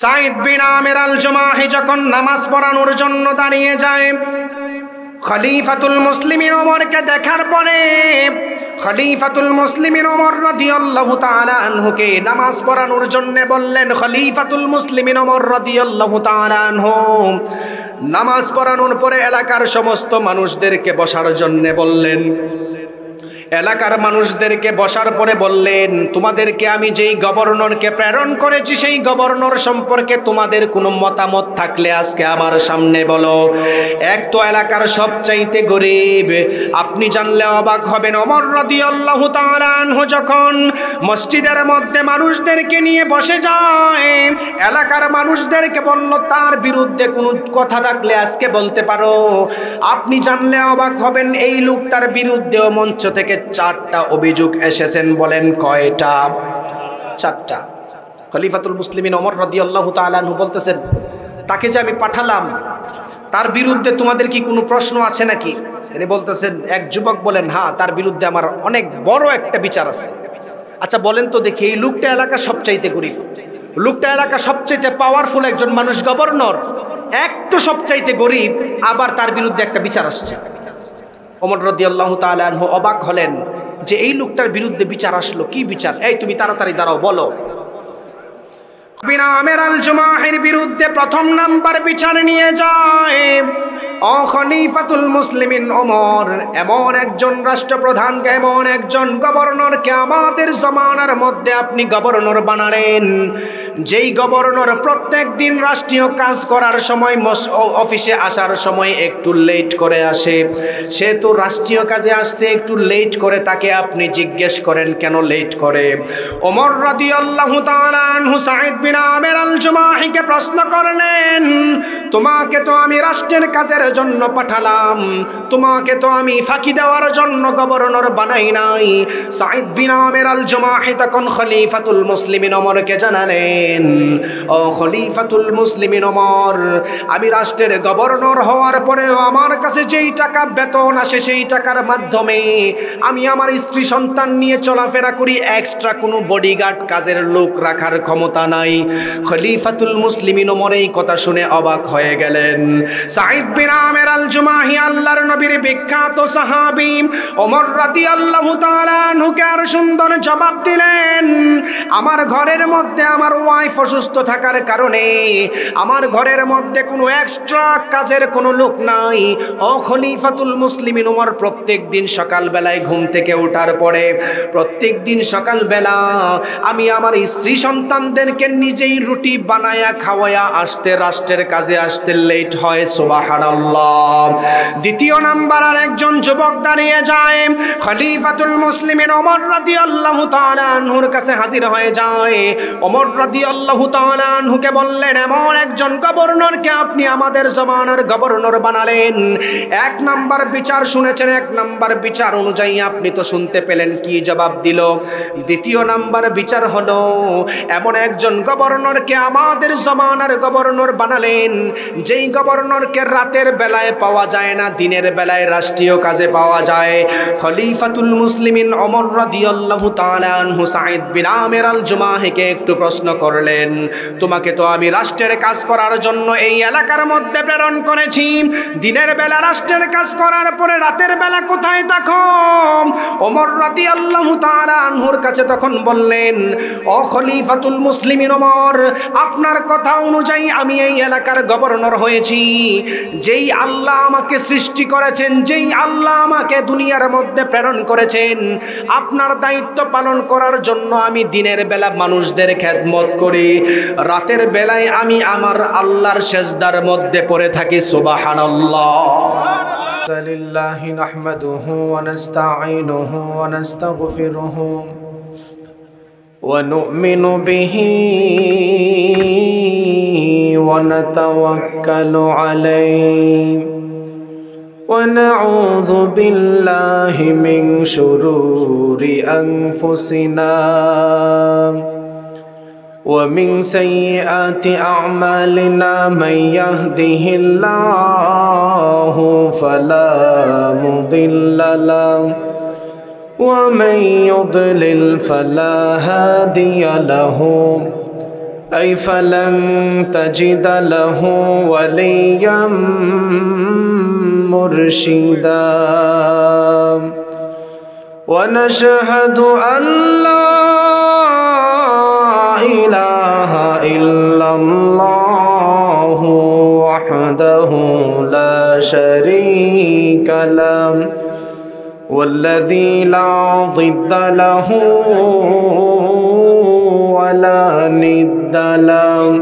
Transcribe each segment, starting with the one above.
সাঈদ বিন আমির আল জুমাহি যখন নামাজ পড়ানোর জন্য দাঁড়িয়ে যায়, খলিফাতুল মুসলিমিন ওমরকে দেখার পরে খলিফাতুল মুসলিমিন ওমর রাদিয়াল্লাহু তাআলা আনহুকে নামাজ পড়ানোর জন্য বললেন। খলিফাতুল মুসলিমিন ওমর রাদিয়াল্লাহু তাআলা আনহু নামাজ পড়ানোর পরে এলাকার সমস্ত মানুষদেরকে বসার জন্য বললেন। এলাকার মানুষদেরকে বসার পরে বললেন, তোমাদেরকে আমি যেই গভর্নরকে প্রেরণ করেছি সেই গভর্নর সম্পর্কে তোমাদের কোনো মতামত থাকলে আজকে আমার সামনে বলো। এক তো এলাকার সবচাইতে গরিব, আপনি জানলে অবাক হবেন। ওমর রাদিয়াল্লাহু তাআলা আনহু যখন মসজিদের মধ্যে মানুষদেরকে নিয়ে বসে যায়, এলাকার মানুষদেরকে বলল, তার বিরুদ্ধে কোনো কথা থাকলে আজকে বলতে পারো। আপনি জানলে অবাক হবেন, এই লোকটার বিরুদ্ধেও মঞ্চ থেকে 4টা অভিযোগ এসেছেন। বলেন কয়টা? 4টা। খলিফাতুল মুসলিমিন ওমর রাদিয়াল্লাহু তাআলা আনহু বলতেছেন, তাকে যে আমি পাঠালাম তার বিরুদ্ধে তোমাদের কি কোনো প্রশ্ন আছে নাকি? তিনি বলতেছেন, এক যুবক বলেন, হ্যাঁ, তার বিরুদ্ধে আমার অনেক বড় একটা বিচার আছে। আচ্ছা বলেন তো দেখি, এই লোকটা এলাকা সবচাইতে গরিব, লোকটা এলাকা সবচাইতে পাওয়ারফুল একজন মানুষ, গভর্নর, এক তো সবচাইতে গরিব, আবার তার বিরুদ্ধে একটা বিচার আসছে। ওমর রাদিয়াল্লাহু তাআলা আনহু অবাক হলেন যে এই লোকটার বিরুদ্ধে বিচার আসলো, কি বিচার? এই তুমি তাড়াতাড়ি দাঁড়াও, বলো। বিন আমির আল জুমাহির বিরুদ্ধে প্রথম নাম্বার বিচার নিয়ে যায় ও খলিফাতুল মুসলিমিন ওমর। এমন একজন রাষ্ট্রপ্রধানকে, এমন একজন গভর্নরকে আমাদের জমানার মধ্যে আপনি গভর্নর বানালেন, যেই গভর্নর প্রত্যেক দিন রাষ্ট্রীয় কাজ করার সময় অফিসে আসার সময় একটু লেট করে আসে। সে তো রাষ্ট্রীয় কাজে আসতে একটু লেট করে, তাকে আপনি জিজ্ঞেস করেন কেন লেট করে? ওমর রাদিয়াল্লাহু তাআলা আনহু সাঈদ বিন আমির আল জুমাহিকে প্রশ্ন করলেন, তোমাকে তো আমি রাষ্ট্রের কাজের জন্য পাঠালাম, তোমাকে তো আমি ফাঁকি দেওয়ার জন্য গভর্নর বানাই নাই। সাঈদ বিন আমির আল জুমাহি তখন খলিফাতুল মুসলিমিন ওমরকে জানালেন, ও খলিফাতুল মুসলিমিন ওমর, আমি রাষ্ট্রের গভর্নর হওয়ার পরেও আমার কাছে যেই টাকা বেতন আসে সেই টাকার মাধ্যমে আমি আমার স্ত্রী সন্তান নিয়ে চলাফেরা করি, এক্সট্রা কোনো বডিগার্ড কাজের লোক রাখার ক্ষমতা নাই। খলিফাতুল মুসলিমিন ওমর এই কথা শুনে অবাক হয়ে গেলেন। সাঈদ বিন আমির আল জুমাহি আল্লাহর নবীর বিখ্যাত সাহাবী, ওমর রাদিয়াল্লাহু তাআলা আনহুকে আর সুন্দর জবাব দিলেন, আমার ঘরের মধ্যে আমার ওয়াইফ অসুস্থ থাকার কারণে আমার ঘরের মধ্যে কোনো এক্সট্রা কাজের কোনো লোক নাই। ও খলিফাতুল মুসলিমিন ওমর, প্রত্যেক দিন সকালবেলায় ঘুম থেকে ওঠার পরে প্রত্যেক দিন সকালবেলা আমি আমার স্ত্রী সন্তানদেরকে নিজেই রুটি বানায়া খাওয়ায়া আসতে, রাষ্ট্রের কাজে আসতে লেট হয়। সুবহানাল্লাহ। দ্বিতীয় নাম্বার আর একজন যুবক দাঁড়িয়ে যায়, খলিফাতুল মুসলিমিন ওমর রাদিয়াল্লাহু তাআলা আনহুর কাছে হাজির হয়ে যায়। ওমর রাদিয়াল্লাহু তাআলা আনহুকে বললেন, এমন একজন গভর্নরকে আপনি আমাদের জমানার গভর্নর বানালেন, এক নাম্বার বিচার শুনেছেন, এক নাম্বার বিচার অনুযায়ী আপনি তো শুনতে পেলেন কি জবাব দিল। দ্বিতীয় নাম্বার বিচার হলো, এমন একজন গভর্নরকে আমাদের জমানার গভর্নর বানালেন, যেই গভর্নরকে রাতের বেলায় পাওয়া যায় না, দিনের বেলায় রাষ্ট্রীয় কাজে পাওয়া যায়। খলিফাতুল মুসলিমিন ওমর রাদিয়াল্লাহু তাআলা আনহু সাঈদ বিন আমির আল জুমাহিকে একটু প্রশ্ন করলেন, তোমাকে তো আমি রাষ্ট্রের কাজ করার জন্য এই এলাকার মধ্যে প্রেরণ করেছি, দিনের বেলা রাষ্ট্রের কাজ করার পরে রাতের বেলা কোথায় থাকো? ওমর রাদিয়াল্লাহু তাআলা আনহুর কাছে তখন বললেন, ও খলিফাতুল মুসলিমিন ওমর, আপনার কথা অনুযায়ী আমি এই এলাকার গভর্নর হয়েছি। যেই আল্লাহ আমাকে সৃষ্টি করেছেন, যেই আল্লাহ আমাকে দুনিয়ার মধ্যে প্রেরণ করেছেন, আপনার দায়িত্ব পালন করার জন্য আমি দিনের বেলা মানুষদের খেদমত করি, রাতের বেলায় আমি আমার আল্লাহর সেজদার মধ্যে পড়ে থাকি। সুবহানাল্লাহ। লিল্লাহি নাহমাদুহু ওয়া নাস্তাঈনুহু ওয়া নাস্তাগফিরুহু ওয়া নু'মিনু বিহি ওয়া নাতাওয়াক্কালু আলাইহি ওয়া নাউযু বিল্লাহি মিন শুরুরি আনফুসিনা ومن سيئات أعمالنا من يهده الله فلا مضل له ومن يضلل فلا هادي له أي فلن تجد له وليا مرشدا ونشهد أن لا إله إلا الله وحده لا شريك له والذي لا ضد له ولا ند له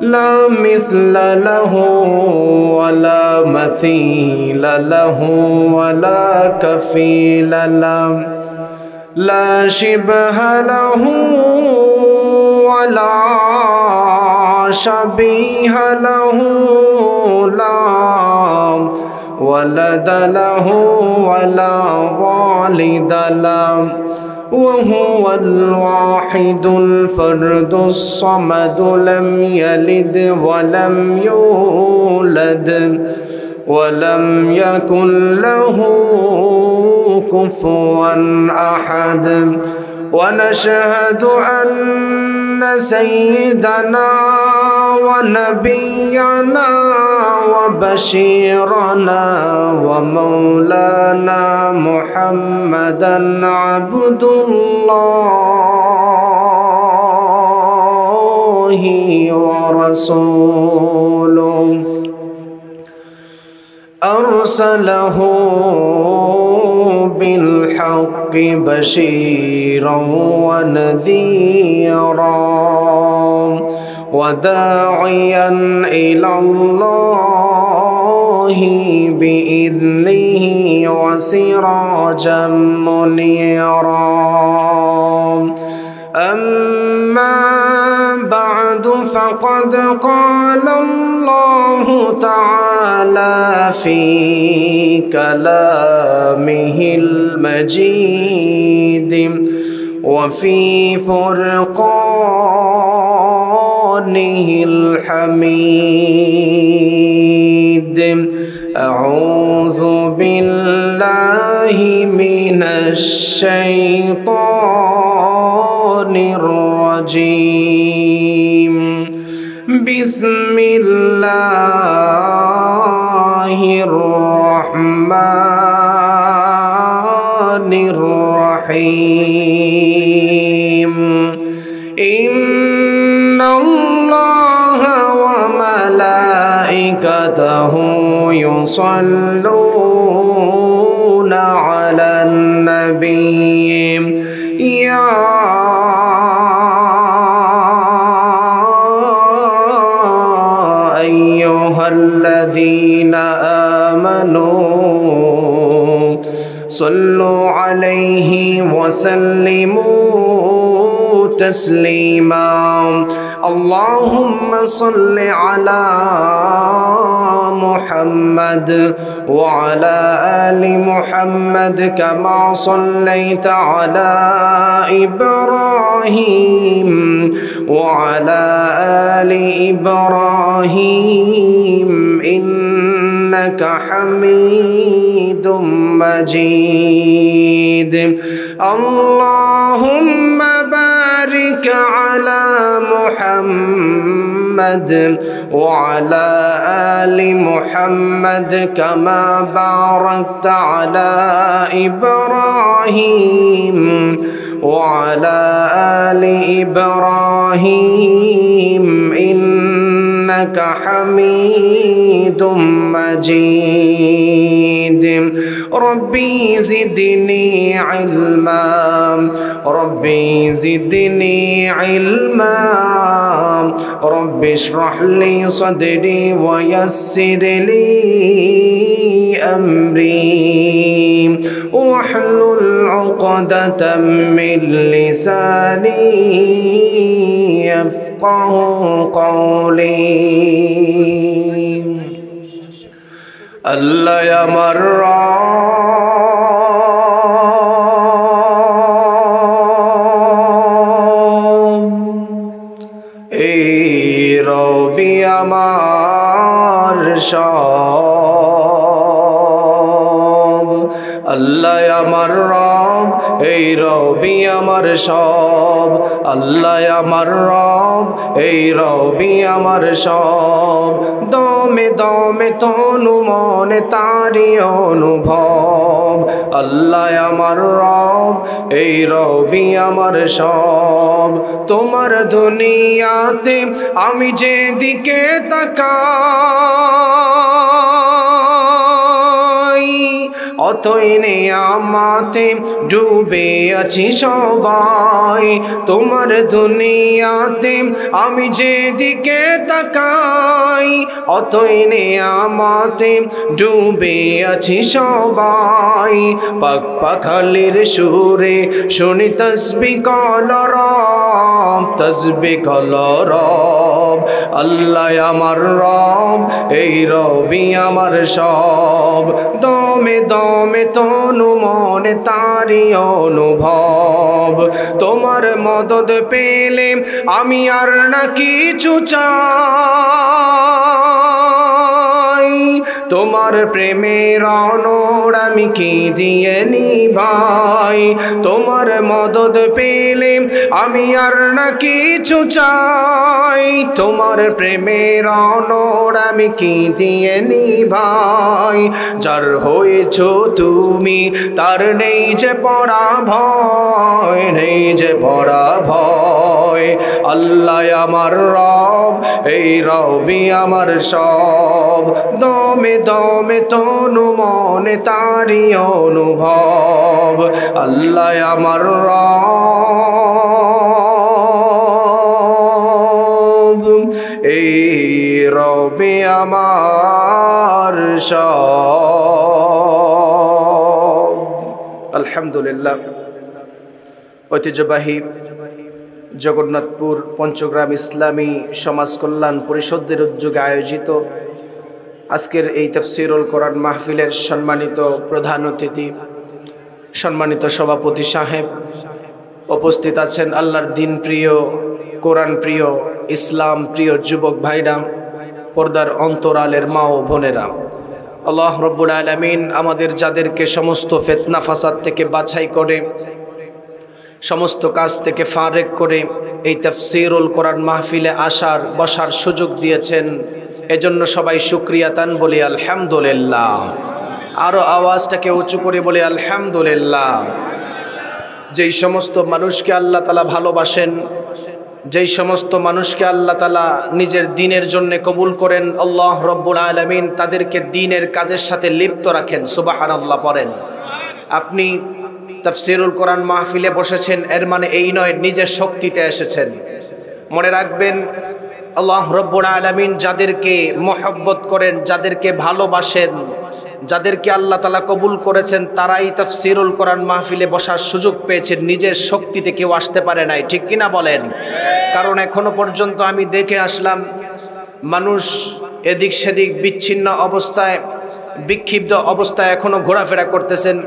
لا مثل له ولا مثيل له ولا كفيل له لا شبه له ولا شبيه له لا ولد له ولا والد له وهو الواحد الفرد الصمد لم يلد ولم يولد ولم يكن له كفوا أحد ونشهد أن سيدنا ونبينا وبشيرنا ومولانا محمدا عبد الله ورسوله أرسله بالحق بشيرا ونذيرا وداعيا إلى الله بإذنه وسراجا منيرا أما بعد فقد قال الله تعالى في كلامه المجيد وفي فرقانه الحميد أعوذ بالله من الشيطان الرجيم بسم الله الرحمن الرحيم إن الله وملائكته يصلون على النبي يا أيها الذين آمنوا صلوا عليه وسلموا تسليما اللهم صل على محمد وعلى آل محمد كما صليت على إبراهيم وعلى آل إبراهيم إنك حميد مجيد اللهم بارك على محمد وعلى آل محمد كما باركت على إبراهيم وعلى آل إبراهيم إنك حميد مجيد ربي زدني علما ربي زدني علما ربي اشرح لي صدري ويسر لي أمري واحلل عقدة من لساني يفقه قولي الله يا রবি আমার সব আল্লাহ আমার রব এই রবি আমার সব, আল্লাহ আমার রব, এই রবি আমার সব। দমে দমে তনু মনে তারি অনুভব, আল্লাহ আমার রব, এই রবি আমার সব। তোমার দুনিয়াতে আমি যেদিকে তাকাই, অতই নেয়ামতে ডুবে আছি সবাই। তোমার দুনিয়াতে আমি যেদিকে তাকাই, অতই নেয়ামতে ডুবে আছি সবাই। পাক পাখালির সুরে শুনি তসবিহ কলরব, তসবিহ কলরব, আল্লাহ আমার রব, এই রবি আমার সব। দমে দমে তনু মনে তারি অনুভব, তোমার মদদ পেলে আমি আর না কিছু চাই। তোমার প্রেমের অনড় আমি কি দিয়ে নিভাই। তোমার মদদ পেলে আমি আর না কিছু চাই। তোমার প্রেমের অনড় আমি কি দিয়ে নিভাই। যার হয়েছ তুমি তার নেই যে পরাভয়, নেই যে পরাভয়। আল্লাহ আমার রব, এই রবি আমার সব। দমে দমে তনু মনে তারি অনুভব, আল্লাহ আমার রব, এই রবি আমার সব। আলহামদুলিল্লাহ। ঐতিহ্যবাহী জগন্নাথপুর পঞ্চগ্রাম ইসলামী সমাজ কল্যাণ পরিষদের উদ্যোগে আয়োজিত আজকের এই তাফসীরুল কোরআন মাহফিলের সম্মানিত প্রধান অতিথি, সম্মানিত সভাপতি সাহেব, উপস্থিত আছেন আল্লাহর দিন প্রিয়, কোরআন প্রিয়, ইসলাম প্রিয় যুবক ভাইরা, পর্দার অন্তরালের মা ও বোনেরা। আল্লাহ রব্বুল আলামিন আমাদের যাদেরকে সমস্ত ফিতনা ফাসাদ থেকে বাছাই করে, সমস্ত কাজ থেকে ফারেক করে এই তাফসীরুল কোরআন মাহফিলে আসার বসার সুযোগ দিয়েছেন, এজন্য সবাই শুকরিয়া তান বলি আলহামদুলিল্লাহ। আরও আওয়াজটাকে উঁচু করে বলি আলহামদুলিল্লাহ। যেই সমস্ত মানুষকে আল্লাহ তাআলা ভালোবাসেন, যেই সমস্ত মানুষকে আল্লাহ তাআলা নিজের দ্বীনের জন্য কবুল করেন, আল্লাহ রব্বুল আলামিন তাদেরকে দ্বীনের কাজের সাথে লিপ্ত রাখেন। সুবহানাল্লাহ পড়েন। আপনি তাফসীরুল কোরআন মাহফিলে বসেছেন, এর মানে এই নয় নিজের শক্তিতে এসেছেন। মনে রাখবেন, আল্লাহ রব্বুল আলামিন যাদেরকে মহব্বত করেন, যাদেরকে ভালোবাসেন, যাদেরকে আল্লাহ তাআলা কবুল করেছেন, তারাই তাফসীরুল কোরআন মাহফিলে বসার সুযোগ পেয়েছেন। নিজের শক্তিতে কেউ আসতে পারে নাই, ঠিক কিনা বলেন? কারণ এখনো পর্যন্ত আমি দেখে আসলাম মানুষ এদিক সেদিক বিচ্ছিন্ন অবস্থায়, বিক্ষিপ্ত অবস্থায় এখনো ঘোরাফেরা করতেছেন।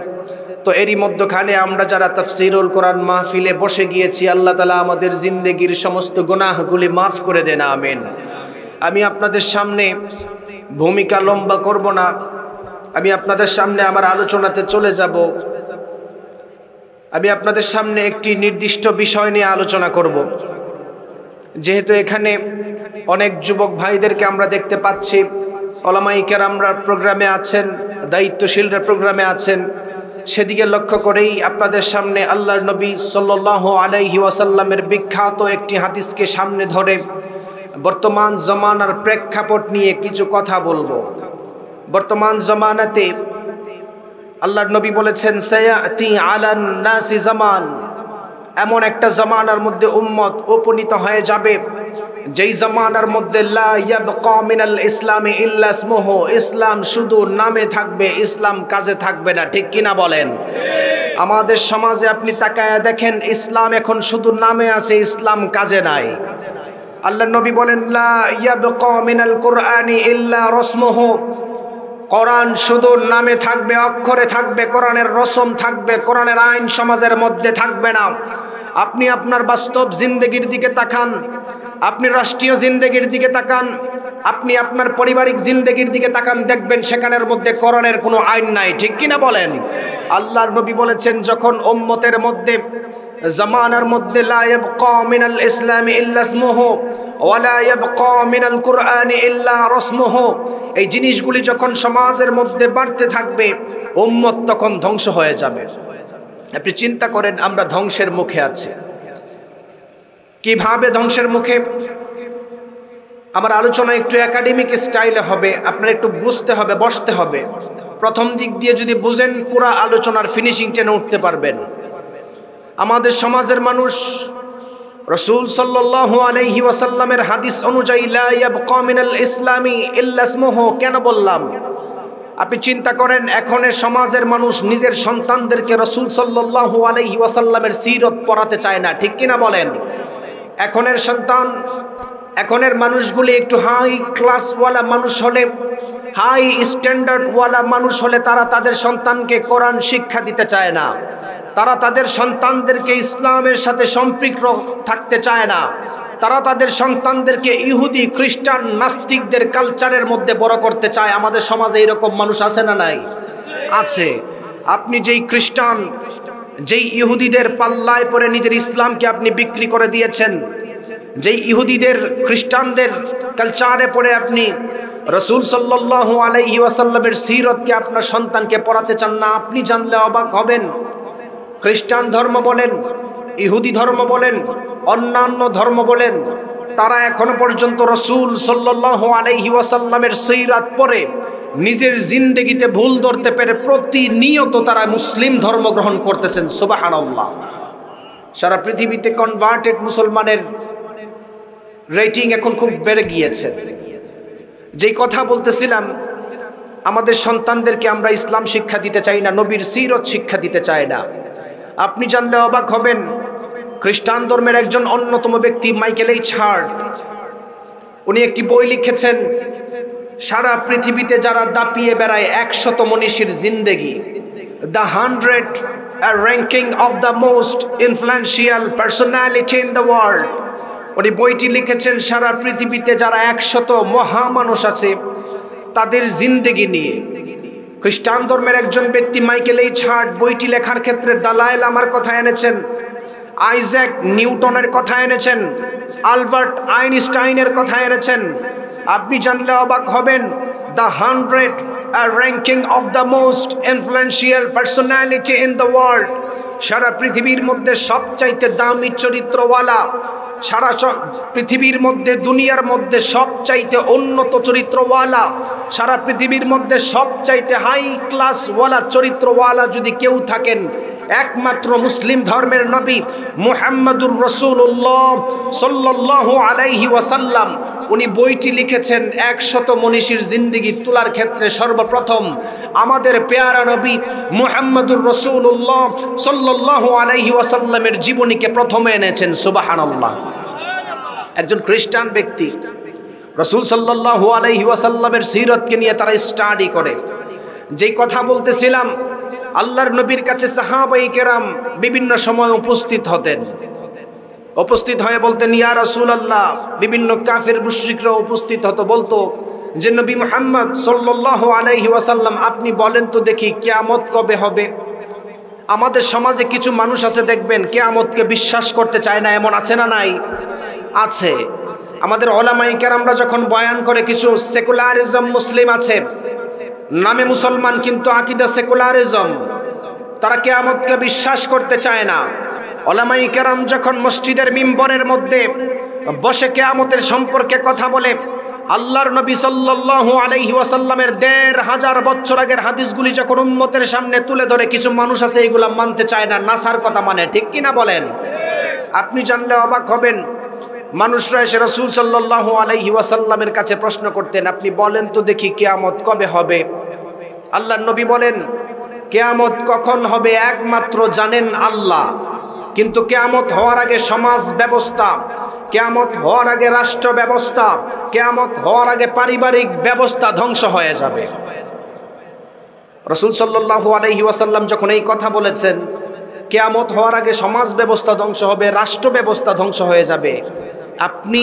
তো এরই মধ্যখানে আমরা যারা তাফসীরুল কোরআন মাহফিলে বসে গিয়েছি, আল্লাহ তাআলা আমাদের জিন্দেগির সমস্ত গুনাহগুলি মাফ করে দেন, আমিন। আমি আপনাদের সামনে ভূমিকা লম্বা করব না, আমি আপনাদের সামনে আমার আলোচনাতে চলে যাব। আমি আপনাদের সামনে একটি নির্দিষ্ট বিষয় নিয়ে আলোচনা করব। যেহেতু এখানে অনেক যুবক ভাইদেরকে আমরা দেখতে পাচ্ছি, ওলামায়ে কেরামরা প্রোগ্রামে আছেন, দায়িত্বশীলরা প্রোগ্রামে আছেন, সেদিকে লক্ষ্য করেই আপনাদের সামনে আল্লাহর নবী সাল্লাল্লাহু আলাইহি ওয়াসাল্লামের বিখ্যাত একটি হাদিসকে সামনে ধরে বর্তমান জামানার প্রেক্ষাপট নিয়ে কিছু কথা বলবো। বর্তমান জামানাতে আল্লাহর নবী বলেছেন, সায়াতি আলান নাসি জামান, এমন একটা জামানার মধ্যে উম্মত উপনীত হয়ে যাবে যেই জামানার মধ্যে লা ইয়াবকা মিনাল ইসলামি ইল্লা ইসমুহু, ইসলাম শুধু নামে থাকবে, ইসলাম কাজে থাকবে না, ঠিক কিনা বলেন? আমাদের সমাজে আপনি তাকায়া দেখেন, ইসলাম এখন শুধু নামে আছে, ইসলাম কাজে নাই। আল্লাহর নবী বলেন, লা ইয়াবকা মিনাল কুরআনি ইল্লা রাসমুহু, কোরআন শুধু নামে থাকবে, অক্ষরে থাকবে, কোরআনের রসম থাকবে, কোরআনের আইন সমাজের মধ্যে থাকবে না। আপনি আপনার বাস্তব জিন্দেগির দিকে তাকান, আপনি রাষ্ট্রীয় জিন্দেগির দিকে তাকান, আপনি আপনার পারিবারিক জিন্দেগির দিকে তাকান, দেখবেন সেখানের মধ্যে কোরআনের কোনো আইন নাই, ঠিক কিনা বলেন? আল্লাহর নবী বলেছেন, যখন উম্মতের মধ্যে জামানার মধ্যে লা ইয়াবকা মিনাল ইসলামি ইল্লা ইসমুহু ওয়া লা ইয়াবকা মিনাল কুরআনি ইল্লা রাসমুহু, এই জিনিসগুলি যখন সমাজের মধ্যে বাড়তে থাকবে, উম্মত তখন ধ্বংস হয়ে যাবে। আপনি চিন্তা করেন, আমরা ধ্বংসের মুখে আছি। কিভাবে ধ্বংসের মুখে? আমার আলোচনা একটু একাডেমিক স্টাইলে হবে, আপনার একটু বুঝতে হবে, বসতে হবে। প্রথম দিক দিয়ে যদি বুঝেন, পুরা আলোচনার ফিনিশিং টেনে উঠতে পারবেন। আমাদের সমাজের মানুষ রাসূল সাল্লাল্লাহু আলাইহি ওয়াসাল্লামের হাদিস অনুযায়ী লা ইয়াবকা মিনাল ইসলামি ইল্লা ইসমুহু কেন বললাম? আপনি চিন্তা করেন, এখনের সমাজের মানুষ নিজের সন্তানদেরকে রাসূল সাল্লাল্লাহু আলাইহি ওয়াসাল্লামের সিরত পড়াতে চায় না, ঠিক কিনা বলেন? এখনের সন্তান, এখনের মানুষগুলি একটু হাই ক্লাসওয়ালা মানুষ হলে, হাই স্ট্যান্ডার্ডওয়ালা মানুষ হলে তারা তাদের সন্তানকে কোরআন শিক্ষা দিতে চায় না। তারা তাদের সন্তানদেরকে ইসলামের সাথে সম্পৃক্ত থাকতে চায় না। তারা তাদের সন্তানদেরকে ইহুদি, খ্রিস্টান, নাস্তিকদের কালচারের মধ্যে বড় করতে চায়। আমাদের সমাজে এরকম মানুষ আছে না নাই? আছে। আপনি যেই খ্রিস্টান, যেই ইহুদিদের পাল্লায় পড়ে নিজের ইসলামকে আপনি বিক্রি করে দিয়েছেন, যেই ইহুদিদের, খ্রিস্টানদের কালচারে পড়ে আপনি রাসূল সাল্লাল্লাহু আলাইহি ওয়াসাল্লামের সিরতকে আপনার সন্তানকে পড়াতে চান না, আপনি জানলে অবাক হবেন। খ্রিস্টান ধর্ম বলেন, ইহুদি ধর্ম বলেন, অন্যান্য ধর্ম বলেন, তারা এখনো পর্যন্ত রাসূল সাল্লাল্লাহু আলাইহি ওয়াসাল্লামের সিরাত পড়ে নিজের জিন্দেগিতে ভুল ধরতে পেরে প্রতিনিয়ত তারা মুসলিম ধর্ম গ্রহণ করতেছেন। সুবহানাল্লাহ। সারা পৃথিবীতে কনভার্টেড মুসলমানের রেটিং এখন খুব বেড়ে গিয়েছে। যেই কথা বলতেছিলাম, আমাদের সন্তানদেরকে আমরা ইসলাম শিক্ষা দিতে চাই না, নবীর সিরত শিক্ষা দিতে চাই না। আপনি জানলে অবাক হবেন, খ্রিস্টান ধর্মের একজন অন্যতম ব্যক্তি মাইকেল এইচ হার্ট, উনি একটি বই লিখেছেন, সারা পৃথিবীতে যারা দাপিয়ে বেড়ায় 100 মনীষীর জিন্দেগি, the 100 ranking of the most influential personality in the world. উনি বইটি লিখেছেন সারা পৃথিবীতে যারা 100 মহামানুষ আছে তাদের জিন্দেগি নিয়ে। খ্রিস্টান ধর্মের একজন ব্যক্তি মাইকেল এইচ হার্ট বইটি লেখার ক্ষেত্রে দালাইল আমার কথা এনেছেন, আইজ্যাক নিউটনের কথা এনেছেন, আলবার্ট আইনস্টাইনের কথা এনেছেন। আপনি জানলে অবাক হবেন, the 100 ranking of the most influential personality in the world, সারা পৃথিবীর মধ্যে সবচাইতে দামি চরিত্রওয়ালা, সারা পৃথিবীর মধ্যে, দুনিয়ার মধ্যে সবচাইতে উন্নত চরিত্রওয়ালা, সারা পৃথিবীর মধ্যে সবচাইতে হাই ক্লাসওয়ালা চরিত্রওয়ালা যদি কেউ থাকেন, একমাত্র মুসলিম ধর্মের নবী মুহাম্মদুর রাসূলুল্লাহ সাল্লাল্লাহু আলাইহি ওয়াসাল্লাম। উনি বইটি লিখেছেন 100 মনীষীর জিন্দেগি তোলার ক্ষেত্রে সর্বপ্রথম আমাদের পেয়ারা নবী মুহাম্মদুর রাসূলুল্লাহ সাল্লাল্লাহু আলাইহি ওয়াসাল্লামের জীবনীকে প্রথমে এনেছেন। সুবহানাল্লাহ। একজন খ্রিস্টান ব্যক্তি রাসূল সাল্লাল্লাহু আলাইহি ওয়াসাল্লামের সিরতকে নিয়ে তারা স্টাডি করে। যেই কথা বলতেছিলাম, আল্লাহর নবীর কাছে সাহাবায়ে কেরাম বিভিন্ন সময় উপস্থিত হতেন, উপস্থিত হয়ে বলতেন, ইয়া রাসূলুল্লাহ। বিভিন্ন কাফের মুশরিকরা উপস্থিত হতো, বলতো যে নবী মুহাম্মদ সাল্লাল্লাহু আলাইহি ওয়াসাল্লাম, আপনি বলেন তো দেখি কিয়ামত কবে হবে? আমাদের সমাজে কিছু মানুষ আছে, দেখবেন কিয়ামতকে বিশ্বাস করতে চায় না, এমন আছে না নাই? আছে। আমাদের উলামায়ে কেরামরা যখন বয়ান করে, কিছু সেকুলারিজম মুসলিম আছে, নামে মুসলমান কিন্তু আকীদা সেকুলারিজম, তারা কিয়ামতকে বিশ্বাস করতে চায় না। উলামায়ে কেরাম যখন মসজিদের মিম্বরের মধ্যে বসে কিয়ামতের সম্পর্কে কথা বলে, আল্লাহর নবী সাল্লাল্লাহু আলাইহি ওয়াসাল্লামের ১৫০০ বছর আগের হাদিসগুলি যখন উম্মতের সামনে তুলে ধরে, কিছু মানুষ আছে এগুলা মানতে চায় না, নাসার কথা মানে, ঠিক কিনা বলেন? আপনি জানলে অবাক হবেন, মানুষরা এসে রাসূল সাল্লাল্লাহু আলাইহি ওয়াসাল্লামের কাছে প্রশ্ন করতেন, আপনি বলেন তো দেখি কিয়ামত কবে হবে? আল্লাহর নবী বলেন, কিয়ামত কখন হবে একমাত্র জানেন আল্লাহ, কিন্তু কিয়ামত হওয়ার আগে সমাজ ব্যবস্থা, কিয়ামত হওয়ার আগে রাষ্ট্র ব্যবস্থা, কিয়ামত হওয়ার আগে পারিবারিক ব্যবস্থা ধ্বংস হয়ে যাবে। রাসূল সাল্লাল্লাহু আলাইহি ওয়াসাল্লাম যখন এই কথা বলেছেন, কিয়ামত হওয়ার আগে সমাজ ব্যবস্থা ধ্বংস হবে, রাষ্ট্র ব্যবস্থা ধ্বংস হয়ে যাবে, আপনি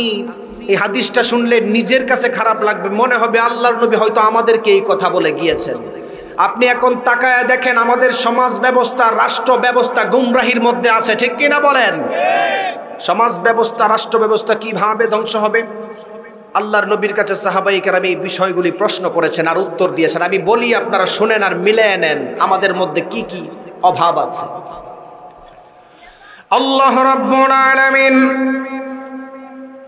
এই হাদিসটা শুনলে নিজের কাছে খারাপ লাগবে, মনে হবে আল্লাহর নবী হয়তো আমাদেরকে এই কথা বলে গিয়েছেন। আপনি এখন তাকায়া দেখেন আমাদের সমাজ ব্যবস্থা, রাষ্ট্র ব্যবস্থা গুমরাহির মধ্যে আছে, ঠিক কিনা বলেন? সমাজ ব্যবস্থা, রাষ্ট্র ব্যবস্থা কিভাবে ধ্বংস হবে? আল্লাহর নবীর কাছে সাহাবায়ে কেরাম এই বিষয়গুলি প্রশ্ন করেছেন আর উত্তর দিয়েছেন। আমি বলি, আপনারা শুনেন আর মিলিয়ে নেন আমাদের মধ্যে কি কি অভাব আছে। আল্লাহ রাব্বুল আলামিন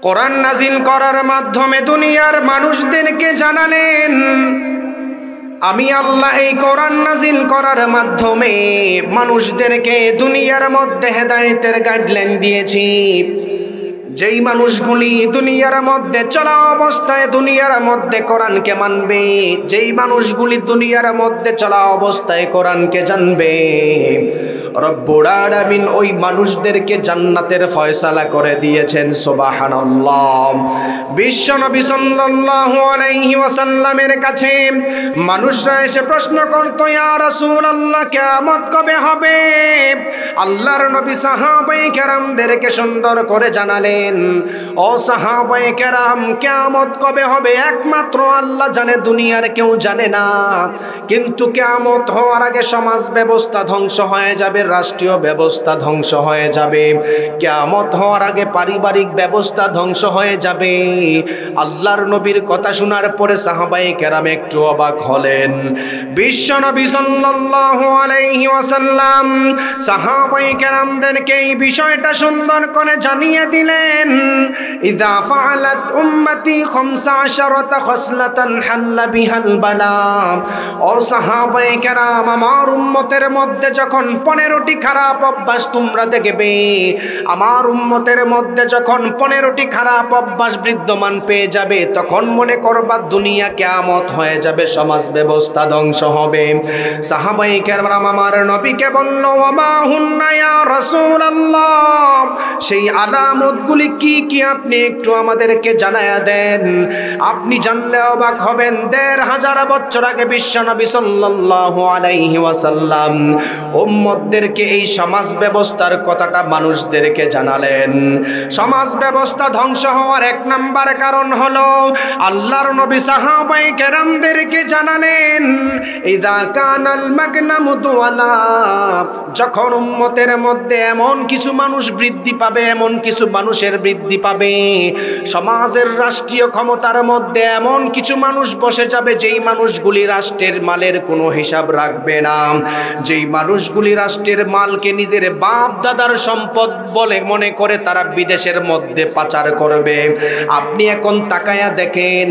কোরআন নাজিল করার মাধ্যমে দুনিয়ার মানুষদেরকে জানালেন, আমি আল্লাহ এই কোরআন নাজিল করার মাধ্যমে মানুষদেরকে দুনিয়ার মধ্যে হেদায়েতের গাইডলাইন দিয়েছি। যেই মানুষগুলি দুনিয়ার মধ্যে চলা অবস্থায় দুনিয়ার মধ্যে কোরআনকে মানবে, যেই মানুষগুলি দুনিয়ার মধ্যে চলা অবস্থায় কোরআনকে জানবে, রব্বুল আলামিন ওই মানুষদেরকে জান্নাতের ফয়সালা করে দিয়েছেন। সুবহানাল্লাহ। বিশ্বনবী সাল্লাল্লাহু আলাইহি ওয়াসাল্লামের কাছে মানুষরা এসে প্রশ্ন করত, ইয়া রাসূলুল্লাহ কিয়ামত কবে হবে? আল্লাহর নবী সাহাবায়ে কেরামদেরকে সুন্দর করে জানালেন, ও সাহাবায়ে কেরাম, কিয়ামত কবে হবে একমাত্র আল্লাহ জানে, দুনিয়ার কেউ জানে না। কিন্তু কিয়ামত হওয়ার আগে সমাজ ব্যবস্থা ধ্বংস হয়ে যাবে, রাষ্ট্রীয় ব্যবস্থা ধ্বংস হয়ে যাবে, কিয়ামত হওয়ার আগে পারিবারিক ব্যবস্থা ধ্বংস হয়ে যাবে। আল্লাহর নবীর কথা শোনার পরে সাহাবায়ে কেরাম একটু অবাক হলেন। বিশ্ব নবী সাল্লাল্লাহু আলাইহি ওয়াসাল্লাম সাহাবায়ে কেরামদেরকে এই বিষয়টা সুন্দর করে জানিয়ে দিলেন, ইযা ফাআলাত উম্মতি 15 খসলাতান হাল্লা বিহাল বালা। ও সাহাবায়ে কেরাম, আমার উম্মতের মধ্যে যখন 15টি খারাপ অভ্যাস তোমরা দেখবে, আমার উম্মতের মধ্যে যখন 15টি খারাপ অভ্যাস বিদ্যমান পেয়ে যাবে, তখন মনে করবা দুনিয়া কিয়ামত হয়ে যাবে, সমাজ ব্যবস্থা ধ্বংস হবে। সাহাবায়ে কেরাম আমার নবীকে বলল, ওয়ামা হুন্না ইয়া রাসূলুল্লাহ, সেই আলামতগুলি কি কি আপনি একটু আমাদেরকে জানায়া দেন। আপনি জানলে অবাক হবেন। 1500 বছর আগে বিশ্বনবী সাল্লাল্লাহু আলাইহি ওয়াসাল্লাম উম্মতদেরকে এই সমাজ ব্যবস্থার কথাটা মানুষদেরকে জানালেন। সমাজ ব্যবস্থা ধ্বংস হওয়ার 1 নাম্বার কারণ হলো আল্লাহর নবী সাহাবায়ে কেরামদেরকে জানালেন, ইযা কানাল মাগনামু তুওয়ালা, যখন উম্মতের মধ্যে এমন কিছু মানুষ বৃদ্ধি পাবে, এমন কিছু মানুষের বৃদ্ধি পাবে, সমাজের রাষ্ট্রীয় ক্ষমতার মধ্যে এমন কিছু মানুষ বসে যাবে যেই মানুষগুলি রাষ্ট্রের মালের কোনো হিসাব রাখবে না, যেই মানুষগুলি রাষ্ট্রের মালকে নিজের বাপ দাদার সম্পদ বলে মনে করে তারা বিদেশের মধ্যে পাচার করবে। আপনি এখন তাকায়া দেখেন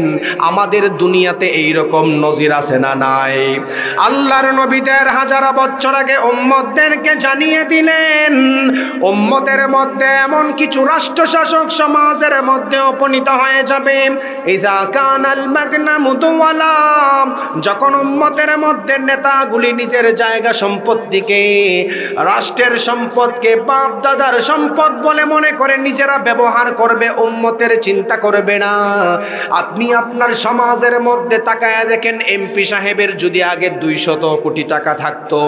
আমাদের দুনিয়াতে এই রকম নজির আছে না নাই? আল্লাহর নবী 1500 বছর আগে উম্মতদেরকে জানিয়ে দিলেন, উম্মতের মধ্যে এমন কিছু রাষ্ট্র শাসক সমাজের মধ্যে উপনীত হয়ে যাবে, ইযা কানাল মাগনামু তুওয়ালা, যখন উম্মতের মধ্যে নেতাগুলি নিজের জায়গা সম্পত্তিকে, রাষ্ট্রের সম্পদকে বাপ দাদার সম্পদ বলে মনে করে নিজেরা ব্যবহার করবে, উম্মতের চিন্তা করবে না। আপনি আপনার সমাজের মধ্যে তাকায়া দেখেন, এমপি সাহেবের যদি আগে 200 কোটি টাকা থাকতো,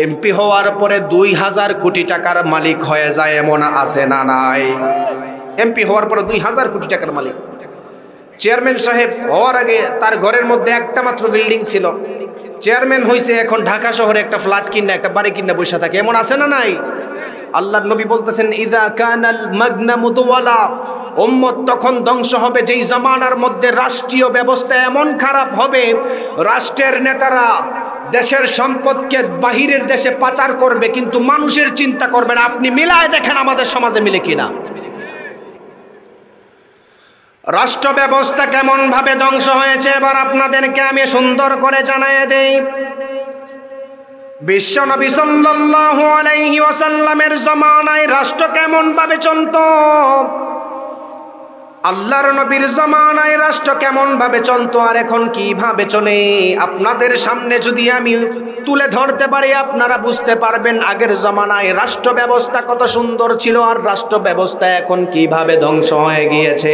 এমপি হওয়ার পরে 2000 কোটি টাকার মালিক হয়ে যায়, এমন আছে না নাই? এমপি হওয়ার পরে 2000 কোটি টাকার মালিক। চেয়ারম্যান সাহেব হওয়ার আগে তার ঘরের মধ্যে একটা মাত্র বিল্ডিং ছিল, চেয়ারম্যান হইছে এখন ঢাকা শহরে একটা ফ্ল্যাট কিনা, একটা বাড়ি কিনা বসে থাকে, এমন আছে না নাই? আল্লাহর নবী বলতেছেন, ইযা কানাল মাগনামু তুওয়ালা, উম্মত তখন ধ্বংস হবে যেই জামানার মধ্যে রাষ্ট্রীয় ব্যবস্থা এমন খারাপ হবে, রাষ্ট্রের নেতারা দেশের সম্পদকে বাহিরের দেশে পাচার করবে, কিন্তু মানুষের চিন্তা করবে না। আপনি মিলায় দেখেন আমাদের সমাজে মিলে কিনা। রাষ্ট্র ব্যবস্থা কেমন ভাবে ধ্বংস হয়েছে এবার আপনাদেরকে আমি সুন্দর করে জানায়ে দেই। বিশ্ব নবী সাল্লাল্লাহু আলাইহি ওয়াসাল্লামের জামানায় রাষ্ট্র কেমন ভাবে চলতো, আল্লাহর নবীর জামানায় রাষ্ট্র কেমন ভাবে চলতো আর এখন কিভাবে চলে, আপনাদের সামনে যদি আমি তুলে ধরতে পারি আপনারা বুঝতে পারবেন আগের জামানায় রাষ্ট্র ব্যবস্থা কত সুন্দর ছিল আর রাষ্ট্র ব্যবস্থা এখন কিভাবে ধ্বংস হয়ে গিয়েছে।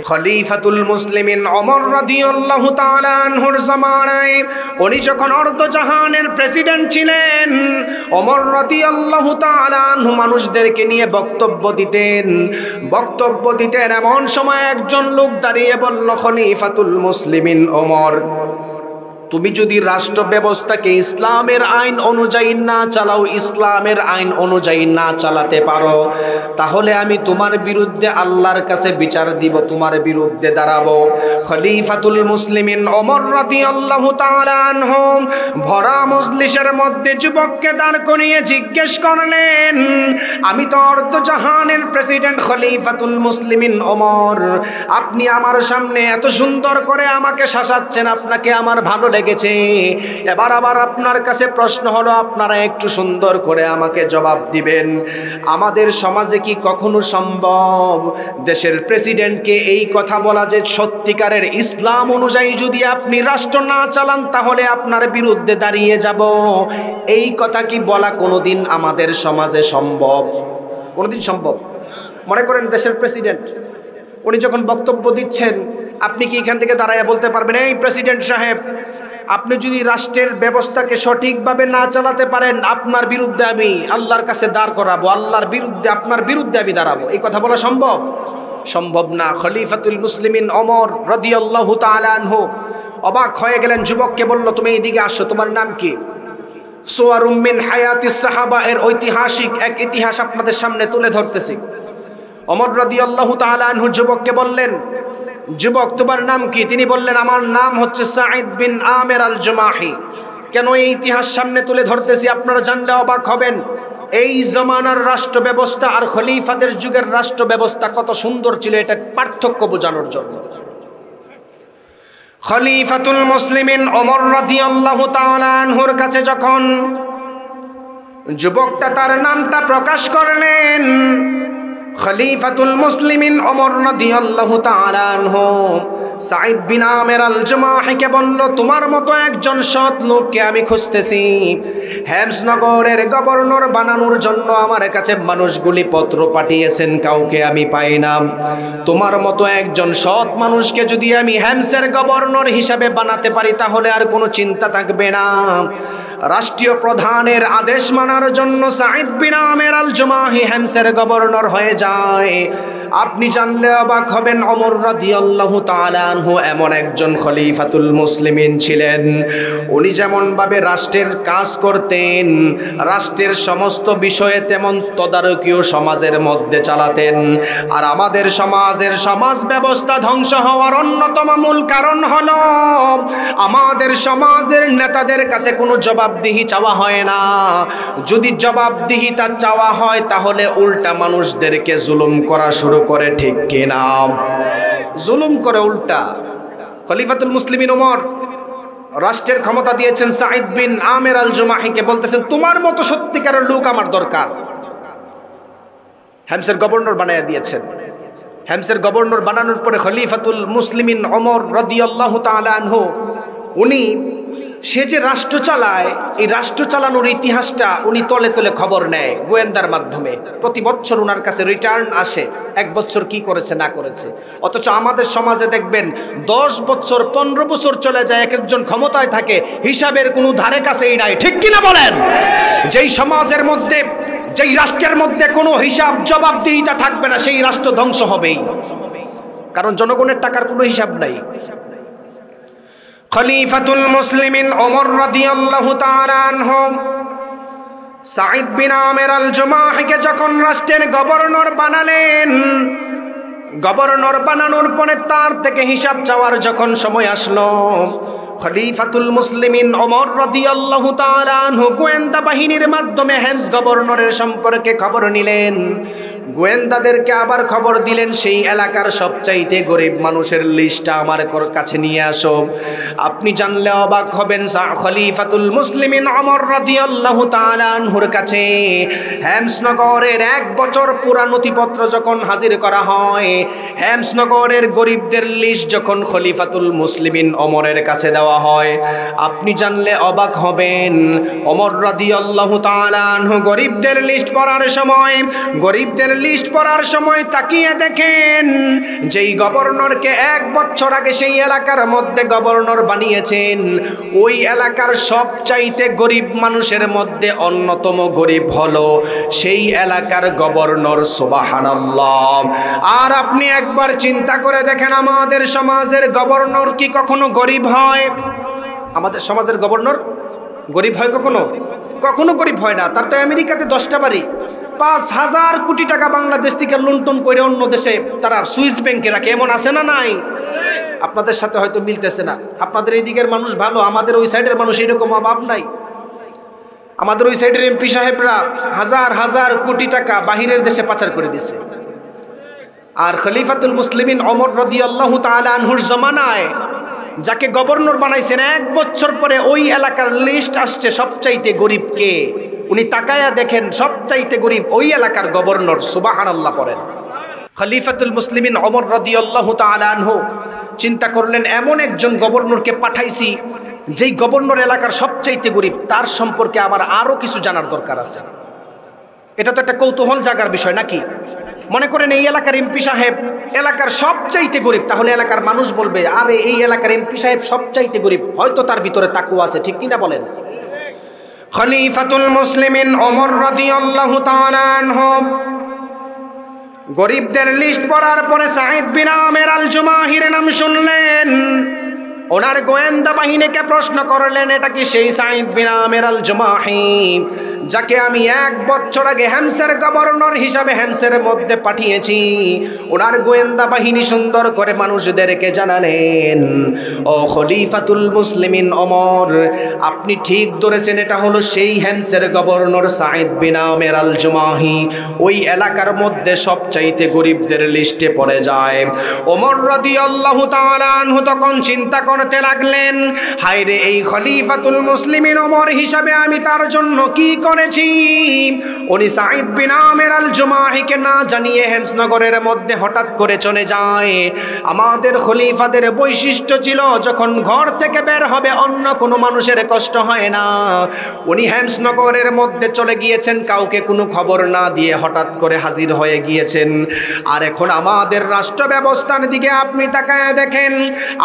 খলিফাতুল মুসলিমিন ওমর রাদিয়াল্লাহু তাআলা আনহুর জামানায়, উনি যখন অর্ধজাহানের প্রেসিডেন্ট ছিলেন, ওমর রাদিয়াল্লাহু তাআলা আনহু মানুষদেরকে নিয়ে বক্তব্য দিতেন এমন সময় একজন লোক দাঁড়িয়ে বলল, খলিফাতুল মুসলিমিন ওমর, তুমি যদি রাষ্ট্র ব্যবস্থাকে ইসলামের আইন অনুযায়ী না চালাও, ইসলামের আইন অনুযায়ী না চালাতে পারো, তাহলে আমি তোমার বিরুদ্ধে আল্লাহর কাছে বিচার দিব, তোমার বিরুদ্ধে দাঁড়াবো। খলিফাতুল মুসলিমিন ওমর রাদিয়াল্লাহু তাআলা আনহু ভরা মজলিসের মধ্যে যুবককে দাঁড় করিয়ে জিজ্ঞেস করলেন, আমি তো অর্ধজাহানের প্রেসিডেন্ট খলিফাতুল মুসলিমিন ওমর, আপনি আমার সামনে এত সুন্দর করে আমাকে শাসাচ্ছেন, আপনাকে আমার ভালো লেগেছে। এবার আবার আপনার কাছে প্রশ্ন হলো, আপনারা একটু সুন্দর করে আমাকে জবাব দিবেন, আমাদের সমাজে কি কখনো সম্ভব দেশের প্রেসিডেন্টকে এই কথা বলা যে সত্যিকারের ইসলাম অনুযায়ী যদি আপনি রাষ্ট্র না চালান তাহলে আপনার বিরুদ্ধে দাঁড়িয়ে যাব? এই কথা কি বলা কোনোদিন আমাদের সমাজে সম্ভব? কোনোদিন সম্ভব? মনে করেন দেশের প্রেসিডেন্ট, উনি যখন বক্তব্য দিচ্ছেন, আপনি কি এখান থেকে দাঁড়ায় বলতে পারবেন, এই প্রেসিডেন্ট সাহেব, আপনি যদি রাষ্ট্রের ব্যবস্থাকে সঠিকভাবে না চালাতে পারেন, আপনার বিরুদ্ধে আমি আল্লাহর কাছে দাঁড় করাবো, আল্লাহর বিরুদ্ধে, আপনার বিরুদ্ধে আমি দাঁড়াবো? এই কথা বলা সম্ভব? সম্ভব না। খলিফাতুল মুসলিমিন ওমর রাদিয়াল্লাহু তাআলা আনহু অবাক হয়ে গেলেন, যুবককে বলল, তুমি এইদিকে আসো, তোমার নাম কি? সুওয়ারুম মিন হায়াতিস সাহাবা এর ঐতিহাসিক এক ইতিহাস আপনাদের সামনে তুলে ধরতেছি। ওমর রাদিয়াল্লাহু তাআলা আনহু যুবককে বললেন, যুবক তোমার নাম কি? তিনি বললেন, আমার নাম হচ্ছে সাঈদ বিন আমের আল জুমাহি। কেন এই ইতিহাস সামনে তুলে ধরতেছি আপনারা জানলে অবাক হবেন। এই জমানার রাষ্ট্র ব্যবস্থা আর খলিফাদের যুগের রাষ্ট্র ব্যবস্থা কত সুন্দর ছিল, এটা পার্থক্য বোঝানোর জন্য। খলিফাতুল মুসলিমিন ওমর রাদিয়াল্লাহু তাআলা আনহুর কাছে যখন যুবকটা তার নামটা প্রকাশ করলেন, খলিফাতুল মুসলিমিন ওমর রাদিয়াল্লাহু তাআলা আনহু সাঈদ বিন আমের আল জুমাহিকে বলল, তোমার মতো একজন সৎ লোককে আমি খুঁজতেছি। হেমসনগরের গভর্নর বানানোর জন্য আমার কাছে মানুষগুলি পত্র পাঠিয়েছেন, কাউকে আমি পাই না। তোমার মতো একজন সৎ মানুষকে যদি আমি হেমসের গভর্নর হিসাবে বানাতে পারি তাহলে আর কোনো চিন্তা থাকবে না। রাষ্ট্রীয় প্রধানের আদেশ মানার জন্য সাঈদ বিন আমের আল জুমাহি হেমসের গভর্নর হয়ে যায়। আপনি জানলে অবাক হবেন, ওমর রাদিয়াল্লাহু তাআলা আনহু এমন একজন খলিফাতুল মুসলিমিন ছিলেন, উনি যেমন ভাবে রাষ্ট্রের কাজ করতেন, রাষ্ট্রের সমস্ত বিষয়ে তেমন তদারকিও সমাজের মধ্যে চালাতেন। আর আমাদের সমাজের সমাজ ব্যবস্থা ধ্বংস হওয়ার অন্যতম মূল কারণ হলো আমাদের সমাজের নেতাদের কাছে কোনো জবাবদিহি চাওয়া হয় না। যদি জবাবদিহিতা চাওয়া হয় তাহলে উল্টা মানুষদেরকে জুলুম করা শুরু করে, ঠিক কিনা? জুলুম করে উল্টা। খলিফাতুল মুসলিমিন ওমর রাষ্ট্রের ক্ষমতা দিয়েছেন সাঈদ বিন আমের আল জুমাহিকে, বলতেছেন, তোমার মতো সত্যিকারের লোক আমার দরকার। হেমসের গভর্নর বানাইয়া দিয়েছেন। হেমসের গভর্নর বানানোর পরে খলিফাতুল মুসলিমিন ওমর রাদিয়াল্লাহু তাআলা আনহু উনি সে যে রাষ্ট্র চালায়, এই রাষ্ট্র চালানোর ইতিহাসটা উনি তলে তলে খবর নেয় গোয়েন্দার মাধ্যমে। প্রতি বছর ওনার কাছে রিটার্ন আসে, এক বছর কি করেছে না করেছে। অথচ আমাদের সমাজে দেখবেন 10 বছর 15 বছর চলে যায়, এক একজন ক্ষমতায় থাকে, হিসাবের কোনো ধারে কাছেই নাই, ঠিক কিনা বলেন? যেই সমাজের মধ্যে, যেই রাষ্ট্রের মধ্যে কোনো হিসাব জবাবদিহিতা থাকবে না, সেই রাষ্ট্র ধ্বংস হবেই, কারণ জনগণের টাকার কোনো হিসাব নাই। খলিফাতুল মুসলিমিন ওমর রাদিয়াল্লাহু তাআলা আনহু সাঈদ বিন আমের আল জুমাহিকে যখন রাষ্ট্রের গভর্নর বানালেন, গভর্নর বানানোর পরে তার থেকে হিসাব চাওয়ার যখন সময় আসলো, খলিফাতুল মুসলিমিন ওমর রাদিয়াল্লাহু তাআলা আনহু গোয়েন্দা বাহিনীর মাধ্যমে হেমস গভর্নরের সম্পর্কে খবর নিলেন। গোয়েন্দাদেরকে আবার খবর দিলেন, সেই এলাকার সবচাইতে গরিব মানুষের লিস্টটা আমার কাছে নিয়ে আসো। আপনি জানলে অবাক হবেন, খলিফাতুল মুসলিমিন ওমর রাদিয়াল্লাহু তাআলা আনহুর কাছে হেমসনগরের 1 বছর পুরা নথিপত্র যখন হাজির করা হয়, হেমসনগরের গরিবদের লিস্ট যখন খলিফাতুল মুসলিমিন ওমরের কাছে দেওয়া দেওয়া হয়। আপনি জানলে অবাক হবেন, ওমর রাদিয়াল্লাহু তাআলা আনহু গরিবদের লিস্ট পড়ার সময় তাকিয়ে দেখেন যেই গভর্নরকে 1 বছর আগে সেই এলাকার মধ্যে গভর্নর বানিয়েছেন, ওই এলাকার সবচাইতে গরিব মানুষের মধ্যে অন্যতম গরিব হলো সেই এলাকার গভর্নর। সুবহানাল্লাহ। আর আপনি একবার চিন্তা করে দেখেন, আমাদের সমাজের গভর্নর কি কখনো গরিব হয়? আমাদের সমাজের গভর্নর গরিব হয় কখনো গরিব হয় না। তার তো আমেরিকাতে 10টা বাড়ি, 5,000 কোটি টাকা বাংলাদেশ থেকে লুণ্ঠন করে অন্য দেশে তারা সুইস ব্যাংকে রাখে, এমন আছে না নাই? আপনাদের সাথে হয়তো মিলতেছে না, আপনাদের এই দিকের মানুষ ভালো, আমাদের ওই সাইডের মানুষ এরকম অভাব নাই। আমাদের ওই সাইডের এমপি সাহেবরা হাজার হাজার কোটি টাকা বাহিরের দেশে পাচার করে দিছে। আর খলিফাতুল মুসলিমিন ওমর রাদিয়াল্লাহু তাআলা আনহুর জামানায় যাকে গভর্নর বানাইছেন, 1 বছর পরে ওই এলাকার লিস্ট আসছে সবচাইতে গরিব কে। উনি তাকায়া দেখেন সবচাইতে গরিব ওই এলাকার গভর্নর। সুবহানাল্লাহ পড়েন। খলিফাতুল মুসলিমিন ওমর রাদিয়াল্লাহু তাআলা আনহু চিন্তা করলেন, এমন একজন গভর্নরকে পাঠাইছি যেই গভর্নর এলাকার সবচাইতে গরিব, তার সম্পর্কে আমার আরো কিছু জানার দরকার আছে। এটা তো একটা কৌতূহল জাগার বিষয় নাকি? মনে করেন এই এলাকার এমপি সাহেব এলাকার সবচাইতে গরিব, তাহলে এলাকার মানুষ বলবে আরে এই এলাকার এমপি সাহেব সবচাইতে গরিব, হয়তো তার ভিতরে তাকওয়া আছে, ঠিক কিনা বলেন? খলিফাতুল মুসলিমিন ওমর রাদিয়াল্লাহু তাআলা আনহু গরিবদের লিস্ট পড়ার পরে সাঈদ বিন আমের আল জুমাহির নাম শুনলেন। ওনার গোয়েন্দা বাহিনীকে প্রশ্ন করলেন, এটা কি সেই সাঈদ বিন আমের আল জুমাহি যাকে আমি 1 বছর আগে হেমসের গভর্নর হিসাবে হেমসের মধ্যে পাঠিয়েছি? ওনার গোয়েন্দা বাহিনী সুন্দর করে মানুষদেরকে জানালেন, ও খলিফাতুল মুসলিমিন ওমর, আপনি ঠিক ধরেছেন, এটা হলো সেই হেমসের গভর্নর সাঈদ বিন আমের আল জুমাহি। ওই এলাকার মধ্যে সবচাইতে গরিবদের লিস্টে পড়ে যায়। ওমর রাদিয়াল্লাহু তাআলা আনহু তখন চিন্তা করতে লাগলেন, হায়রে এই খলিফাতুল মুসলিমিন ওমর হিসাবে আমি তার জন্য কি করেছি? উনি সাঈদ বিন আমের আল জুমাহিকে না জানিয়ে হেমসনগরের মধ্যে হঠাৎ করে চলে যায়। আমাদের খলিফাদের বৈশিষ্ট্য ছিল, যখন ঘর থেকে বের হবে অন্য কোনো মানুষের কষ্ট হয় না। উনি হেমসনগরের মধ্যে চলে গিয়েছেন, কাউকে কোনো খবর না দিয়ে হঠাৎ করে হাজির হয়ে গিয়েছেন। আর এখন আমাদের রাষ্ট্র ব্যবস্থার দিকে আপনি তাকায় দেখেন,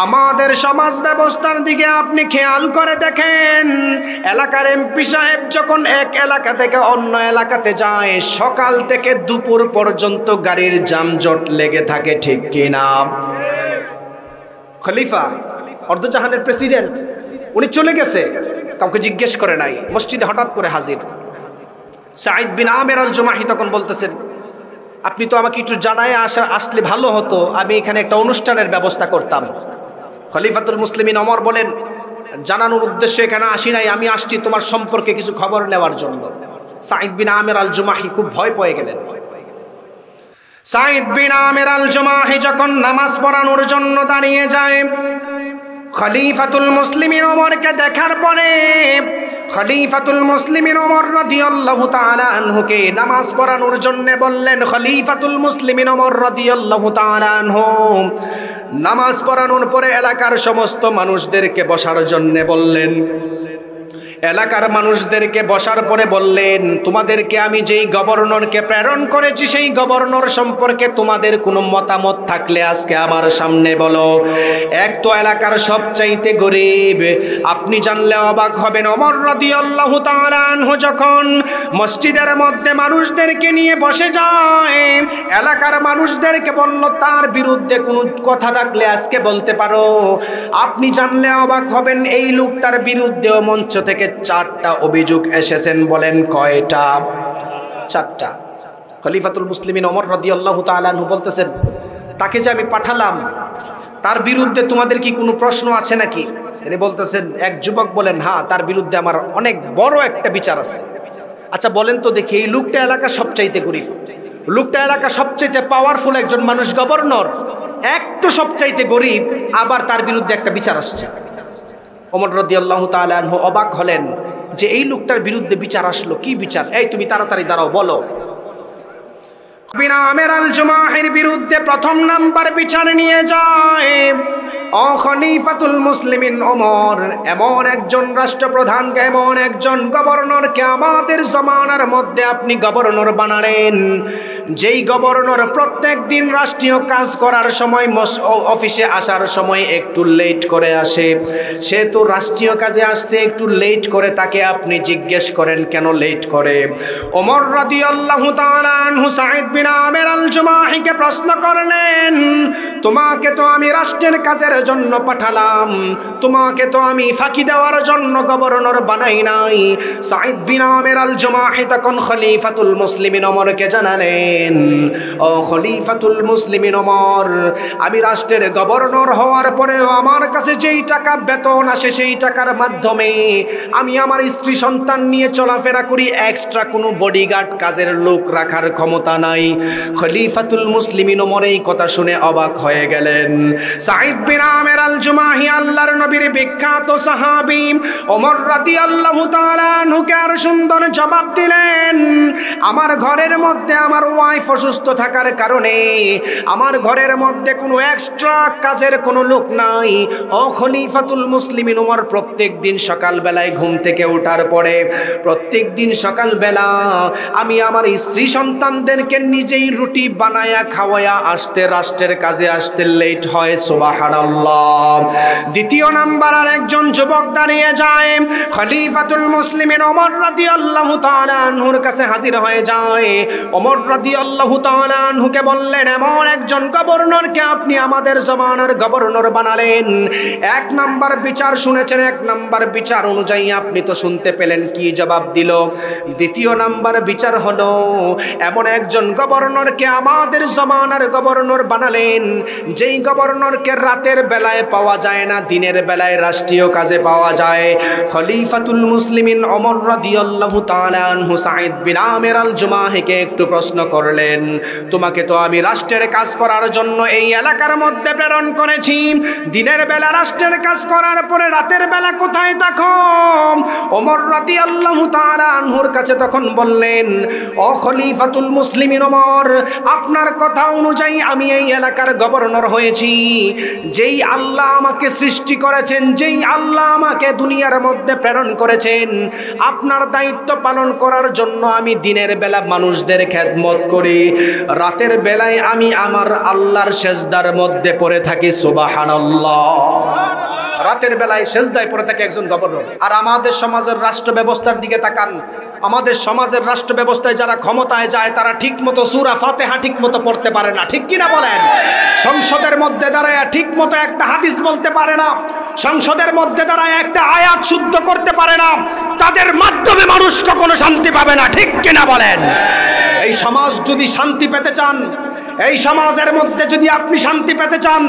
আমাদের সমাজ ব্যবস্থার দিকে আপনি খেয়াল করে দেখেন, এলাকার এমপি সাহেব যখন এক এলাকা থেকে অন্য এলাকাতে যায়, সকাল থেকে দুপুর পর্যন্ত গাড়ির যানজট লেগে থাকে, ঠিক কিনা? খলিফা অর্ধজাহানের প্রেসিডেন্ট, উনি চলে গেছে, কাউকে জিজ্ঞেস করে নাই, মসজিদে হঠাৎ করে হাজির। সাঈদ বিন আমের আল জুমাহি তখন বলতেছেন, আপনি তো আমাকে একটু জানায় আসলে ভালো হতো, আমি এখানে একটা অনুষ্ঠানের ব্যবস্থা করতাম। খলিফাতুল মুসলিমিন ওমর বলেন, জানানোর উদ্দেশ্যে এখানে আসি নাই, আমি আসছি তোমার সম্পর্কে কিছু খবর নেওয়ার জন্য। সাঈদ বিন আমের আল জুমাহি খুব ভয় পেয়ে গেলেন। সাঈদ বিন আমের আল জুমাহি যখন নামাজ পড়ানোর জন্য দাঁড়িয়ে যায়, খলিফাতুল মুসলিমিন ওমরকে দেখার পরে খলিফাতুল মুসলিমিন ওমর রাদিয়াল্লাহু তাআলা আনহুকে নামাজ পড়ানোর জন্য বললেন। খলিফাতুল মুসলিমিন ওমর রাদিয়াল্লাহু তাআলা আনহু নামাজ পড়ানোর পরে এলাকার সমস্ত মানুষদেরকে বসার জন্য বললেন। এলাকার মানুষদেরকে বসার পরে বললেন, তোমাদেরকে আমি যেই গভর্নরকে প্রেরণ করেছি সেই গভর্নর সম্পর্কে তোমাদের কোনো মতামত থাকলে আজকে আমার সামনে বলো। এক তো এলাকার সবচাইতে গরিব, আপনি জানলে অবাক হবেন, ওমর রাদিয়াল্লাহু তাআলা আনহু যখন মসজিদের মধ্যে মানুষদেরকে নিয়ে বসে যায়, এলাকার মানুষদেরকে বলল, তার বিরুদ্ধে কোনো কথা থাকলে আজকে বলতে পারো। আপনি জানলে অবাক হবেন, এই লোকটার বিরুদ্ধেও মঞ্চ থেকে 4টা অভিযোগ এসেছেন। বলেন কয়টা? 4টা। খলিফাতুল মুসলিমিন ওমর রাদিয়াল্লাহু তাআলা আনহু বলতেছেন, তাকে যে আমি পাঠালাম তার বিরুদ্ধে তোমাদের কি কোনো প্রশ্ন আছে নাকি? তিনি বলতেছেন, এক যুবক বলেন, হ্যাঁ, তার বিরুদ্ধে আমার অনেক বড় একটা বিচার আছে। আচ্ছা বলেন তো দেখি, এই লোকটা এলাকা সবচাইতে গরিব, লোকটা এলাকা সবচাইতে পাওয়ারফুল একজন মানুষ, গভর্নর, এক তো সবচাইতে গরিব, আবার তার বিরুদ্ধে একটা বিচার আসছে। ওমর রাদিয়াল্লাহু তাআলা আনহু অবাক হলেন যে এই লোকটার বিরুদ্ধে বিচার আসলো, কি বিচার? এই তুমি তাড়াতাড়ি দাঁড়াও, বলো। বিন আমের আল জুমাহির বিরুদ্ধে প্রথম নাম্বার বিচার নিয়ে যায় ও খলিফাতুল মুসলিমিন ওমর, এমন একজন রাষ্ট্রপ্রধানকে, এমন একজন গভর্নরকে আমাদের জমানার মধ্যে আপনি গভর্নর বানালেন, যেই গভর্নর প্রত্যেক দিন রাষ্ট্রীয় কাজ করার সময় অফিসে আসার সময় একটু লেট করে আসে। সে তো রাষ্ট্রীয় কাজে আসতে একটু লেট করে, তাকে আপনি জিজ্ঞেস করেন কেন লেট করে? ওমর রাদিয়াল্লাহু তাআলা আনহু সাঈদ বিন আমির আল জুমাহিকে প্রশ্ন করলেন, তোমাকে তো আমি রাষ্ট্রের কাজের জন্য পাঠালাম, তোমাকে তো আমি ফাঁকি দেওয়ার জন্য গভর্নর বানাই নাই। সাঈদ বিন আমির আল জুমাহি তখন খলিফাতুল মুসলিমিন ওমরকে জানালেন, ও খলিফাতুল মুসলিমিন ওমর, আমি রাষ্ট্রের গভর্নর হওয়ার পরেও আমার কাছে যেই টাকা বেতন আসে সেই টাকার মাধ্যমে আমি আমার স্ত্রী সন্তান নিয়ে চলাফেরা করি, এক্সট্রা কোনো বডিগার্ড কাজের লোক রাখার ক্ষমতা নাই। খলিফাতুল মুসলিমিন ওমর এই কথা শুনে অবাক হয়ে গেলেন। সাঈদ বিন আমির আল জুমাহি আল্লাহর নবীর বিখ্যাত সাহাবী, ওমর রাদিয়াল্লাহু তাআলা আনহুকে আর সুন্দর জবাব দিলেন, আমার ঘরের মধ্যে আমার ওয়াইফ অসুস্থ থাকার কারণে আমার ঘরের মধ্যে কোনো এক্সট্রা কাজের কোনো লোক নাই। ও খলিফাতুল মুসলিমিন ওমর, প্রত্যেক দিন সকালবেলায় ঘুম থেকে ওঠার পরে প্রত্যেক দিন সকালবেলা আমি আমার স্ত্রী সন্তানদেরকে নিজেই রুটি বানায়া খাওয়ায়া আসতে, রাষ্ট্রের কাজে আসতে লেট হয়। সুবহানাল্লাহ। দ্বিতীয় নাম্বার আর একজন যুবক দাঁড়িয়ে যায়, খলিফাতুল মুসলিমিন ওমর রাদিয়াল্লাহু তাআলা আনহুর কাছে হাজির হয়ে যায়। ওমর রাদিয়াল্লাহু তাআলা আনহুকে বললেন, এমন একজন গভর্নরকে আপনি আমাদের জমানার গভর্নর বানালেন, এক নাম্বার বিচার শুনেছেন, এক নাম্বার বিচার অনুযায়ী আপনি তো শুনতে পেলেন কি জবাব দিল। দ্বিতীয় নাম্বার বিচার হলো, এমন একজন গভর্নরকে আমাদের জমানার গভর্নর বানালেন, যেই গভর্নরকে রাতের বেলায় পাওয়া যায় না, দিনের বেলায় রাষ্ট্রীয় কাজে পাওয়া যায়। খলিফাতুল মুসলিমিন ওমর রাদিয়াল্লাহু তাআলা আনহু সাঈদ বিন আমির আল জুমাহিকে একটু প্রশ্ন করলেন, তোমাকে তো আমি রাষ্ট্রের কাজ করার জন্য এই এলাকার মধ্যে প্রেরণ করেছি, দিনের বেলা রাষ্ট্রের কাজ করার পরে রাতের বেলা কোথায় থাকো? ওমর রাদিয়াল্লাহু তাআলা আনহুর কাছে তখন বললেন, ও খলিফাতুল মুসলিমিন ওমর, আপনার কথা অনুযায়ী আমি এই এলাকার গভর্নর হয়েছি। যেই আল্লাহ আমাকে সৃষ্টি করেছেন, যেই আল্লাহ আমাকে দুনিয়ার মধ্যে প্রেরণ করেছেন, আপনার দায়িত্ব পালন করার জন্য আমি দিনের বেলা মানুষদের খেদমত করি, রাতের বেলায় আমি আমার আল্লাহর সেজদার মধ্যে পড়ে থাকি। সুবহানাল্লাহ। রাতের বেলায় সেজদায় পড়ে থাকে একজন গভর্নর। আর আমাদের সমাজের রাষ্ট্র ব্যবস্থার দিকে তাকান, আমাদের সমাজের রাষ্ট্র ব্যবস্থায় যারা ক্ষমতায় যায় তারা ঠিক মতো সূরা ফাতিহা ঠিক মতো পড়তে পারে না, ঠিক কিনা বলেন? সংসদের মধ্যে দাঁড়ায় ঠিক মতো একটা হাদিস বলতে পারে না, সংসদের মধ্যে দাঁড়ায় একটা আয়াত শুদ্ধ করতে পারে না, তাদের মাধ্যমে মানুষ কখনো শান্তি পাবে না, ঠিক কিনা বলেন? এই সমাজ যদি শান্তি পেতে চান, এই সমাজের মধ্যে যদি আপনি শান্তি পেতে চান,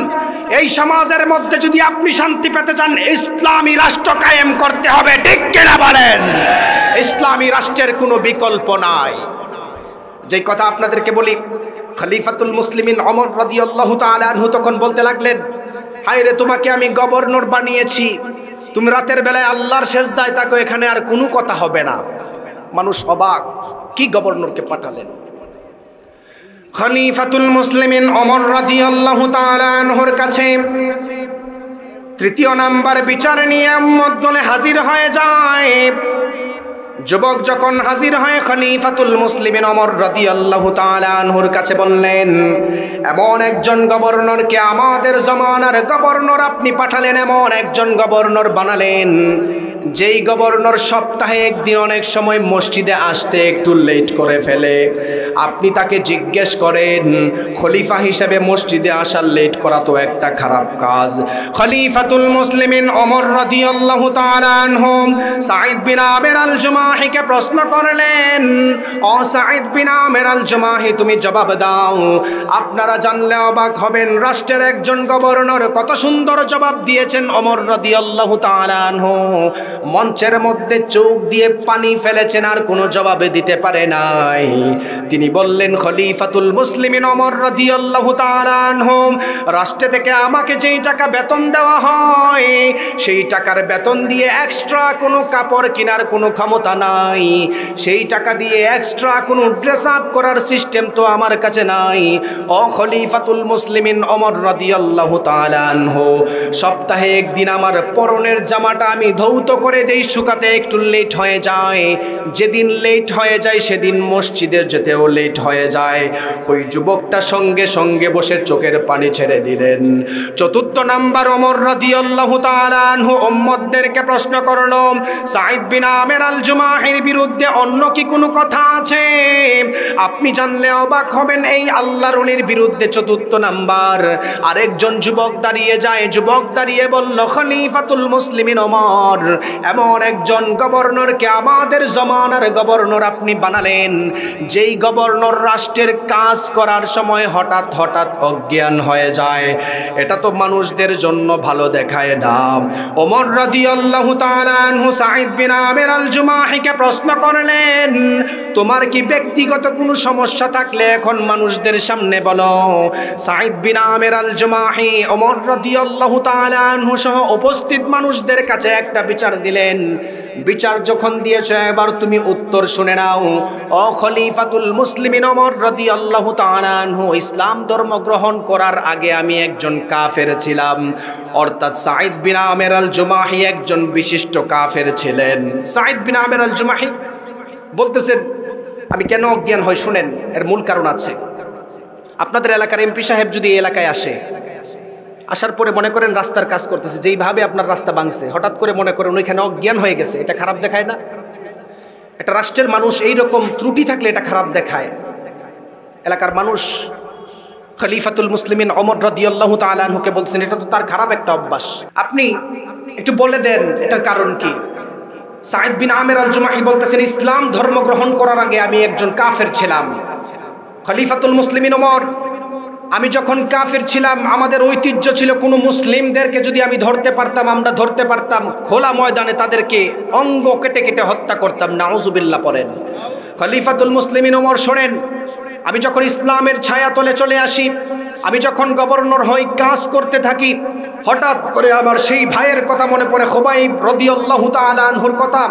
এই সমাজের মধ্যে যদি আপনি শান্তি পেতে চান, ইসলামী রাষ্ট্র কায়েম করতে হবে, ঠিক কিনা বলেন? ইসলামী রাষ্ট্রের কোনো বিকল্প নাই। যেই কথা আপনাদেরকে বলি, খলিফাতুল মুসলিমিন ওমর রাদিয়াল্লাহু তাআলা আনহু তখন বলতে লাগলেন, হায় রে, তোমাকে আমি গভর্নর বানিয়েছি, তুমি রাতের বেলায় আল্লাহর সেজদায় থাকো, এখানে আর কোনো কথা হবে না। মানুষ অবাক, কি গভর্নরকে পাঠালেন? খলিফাতুল মুসলিমিন ওমর রাদিয়াল্লাহু তাআলা আনহুর কাছে তৃতীয় নাম্বার বিচার নিয়ে উম্মত দলে হাজির হয়ে যায়। যুবক যখন হাজির হয়, খলিফাতুল মুসলিমিন ওমর রাদিয়াল্লাহু তাআলা আনহুর কাছে বললেন, এমন একজন গভর্নরকে আমাদের জমানার গভর্নর আপনি পাঠালেন, এমন একজন গভর্নর বানালেন, যেই গভর্নর সপ্তাহে একদিন অনেক সময় মসজিদে আসতে একটু লেট করে ফেলে। আপনি তাকে জিজ্ঞেস করেন, খলিফা হিসেবে মসজিদে আসার লেট করা তো একটা খারাপ কাজ। খলিফাতুল মুসলিমিন ওমর রাদিয়াল্লাহু তাআলা আনহু সাঈদ বিন আমির আল জুমাহিকে প্রশ্ন করলেন, ও সাঈদ বিন আমির আল জুমাহি, তুমি জবাব দাও। আপনারা জানলে অবাক হবেন, রাষ্ট্রের একজন গভর্নর কত সুন্দর জবাব দিয়েছেন ওমর রাদিয়াল্লাহু তাআলা আনহু। মঞ্চের মধ্যে চোখ দিয়ে পানি ফেলেছেন, আর কোনো জবাবে দিতে পারে নাই। তিনি বললেন, খলিফাতুল মুসলিমিন ওমর রাদিয়াল্লাহু তাআলা আনহু, রাষ্ট্র থেকে আমাকে যেই টাকা বেতন দেওয়া হয় সেই টাকার বেতন দিয়ে এক্সট্রা কোনো কাপড় কেনার কোনো ক্ষমতা নাই, সেই টাকা দিয়ে এক্সট্রা কোনো ড্রেস আপ করার সিস্টেম তো আমার কাছে নাই। ও খলিফাতুল মুসলিমিন ওমর রাদিয়াল্লাহু তাআলা আনহু, সপ্তাহে একদিন আমার পরনের জামাটা আমি ধৌত করে দেই, শুকাতে একটু লেট হয়ে যায়। যেদিন লেট হয়ে যায় সেদিন মসজিদে যেতেও লেট হয়ে যায়। ওই যুবকটা সঙ্গে সঙ্গে বসে চোখের পানি ছেড়ে দিলেন। চতুর্থ নাম্বার, ওমর রাদিয়াল্লাহু তাআলা আনহু উম্মতদেরকে প্রশ্ন করল, সাঈদ বিন আমের আল জুমাহির বিরুদ্ধে অন্য কি কোনো কথা আছে? আপনি জানলে অবাক হবেন, এই আল্লাহর ওলির বিরুদ্ধে চতুর্থ নাম্বার আরেকজন যুবক দাঁড়িয়ে যায়। যুবক দাঁড়িয়ে বলল, খলিফাতুল মুসলিমিন ওমর, এমন একজন গভর্নরকে আমাদের জমানার গভর্নর আপনি বানালেন, যেই গভর্নর রাষ্ট্রের কাজ করার সময় হঠাৎ হঠাৎ অজ্ঞান হয়ে যায়। এটা তো মানুষদের জন্য ভালো দেখায় না। ওমর রাদিয়াল্লাহু তাআলা আনহু সাঈদ বিন আমের আল জুমাহিকে প্রশ্ন করলেন, তোমার কি ব্যক্তিগত কোনো সমস্যা থাকলে এখন মানুষদের সামনে বলো। সাঈদ বিন আমের আল জুমাহি ওমর রাদিয়াল্লাহু তাআলা আনহু সহ উপস্থিত মানুষদের কাছে একটা বিচার দিলেন। বিচার যখন দিয়েছে, এবার তুমি উত্তর শুনে নাও। ও খলিফাতুল মুসলিমিন ওমর রাদিয়াল্লাহু তাআলা আনহু, ইসলাম ধর্ম গ্রহণ করার আগে আমি একজন কাফের ছিলাম। অর্থাৎ সাঈদ বিন আমের আল জুমাহি একজন বিশিষ্ট কাফের ছিলেন। সাঈদ বিন আমের আল জুমাহি বলতেছেন, আমি কেন অজ্ঞান হই শুনেন, এর মূল কারণ আছে। আপনাদের এলাকার এমপি সাহেব যদি এই এলাকায় আসে, আসার পরে মনে করেন রাস্তার কাজ করতেছে, যেইভাবে আপনার রাস্তা ভাঙছে, হঠাৎ করে মনে করেন ওইখানে অজ্ঞান হয়ে গেছে, এটা খারাপ দেখায় না? একটা রাষ্ট্রের মানুষ এই রকম ত্রুটি থাকলে এটা খারাপ দেখায়। এলাকার মানুষ খলিফাতুল মুসলিমিন ওমর রাদিয়াল্লাহু তাআলা আনহুকে বলছেন, এটা তো তার খারাপ একটা অভ্যাস, আপনি একটু বলে দেন এটার কারণ কি। সাঈদ বিন আমের আল জুমাহি বলতেছেন, ইসলাম ধর্ম গ্রহণ করার আগে আমি একজন কাফের ছিলাম। খলিফাতুল মুসলিমিন ওমর, আমি যখন কাফের ছিলাম আমাদের ঐতিহ্য ছিল কোনো মুসলিমদেরকে যদি আমি ধরতে পারতাম, আমরা ধরতে পারতাম, খোলা ময়দানে তাদেরকে অঙ্গ কেটে কেটে হত্যা করতাম। নাউজুবিল্লাহ পড়েন। খলিফাতুল মুসলিমিন ওমর শোনেন, আমি যখন ইসলামের ছায়াতলে চলে আসি, আমি যখন গভর্নর হই, কাজ করতে থাকি, হঠাৎ করে আমার সেই ভাইয়ের কথা মনে পড়ে, খুবাইব রাদিয়াল্লাহু তাআলা আনহুর কথা।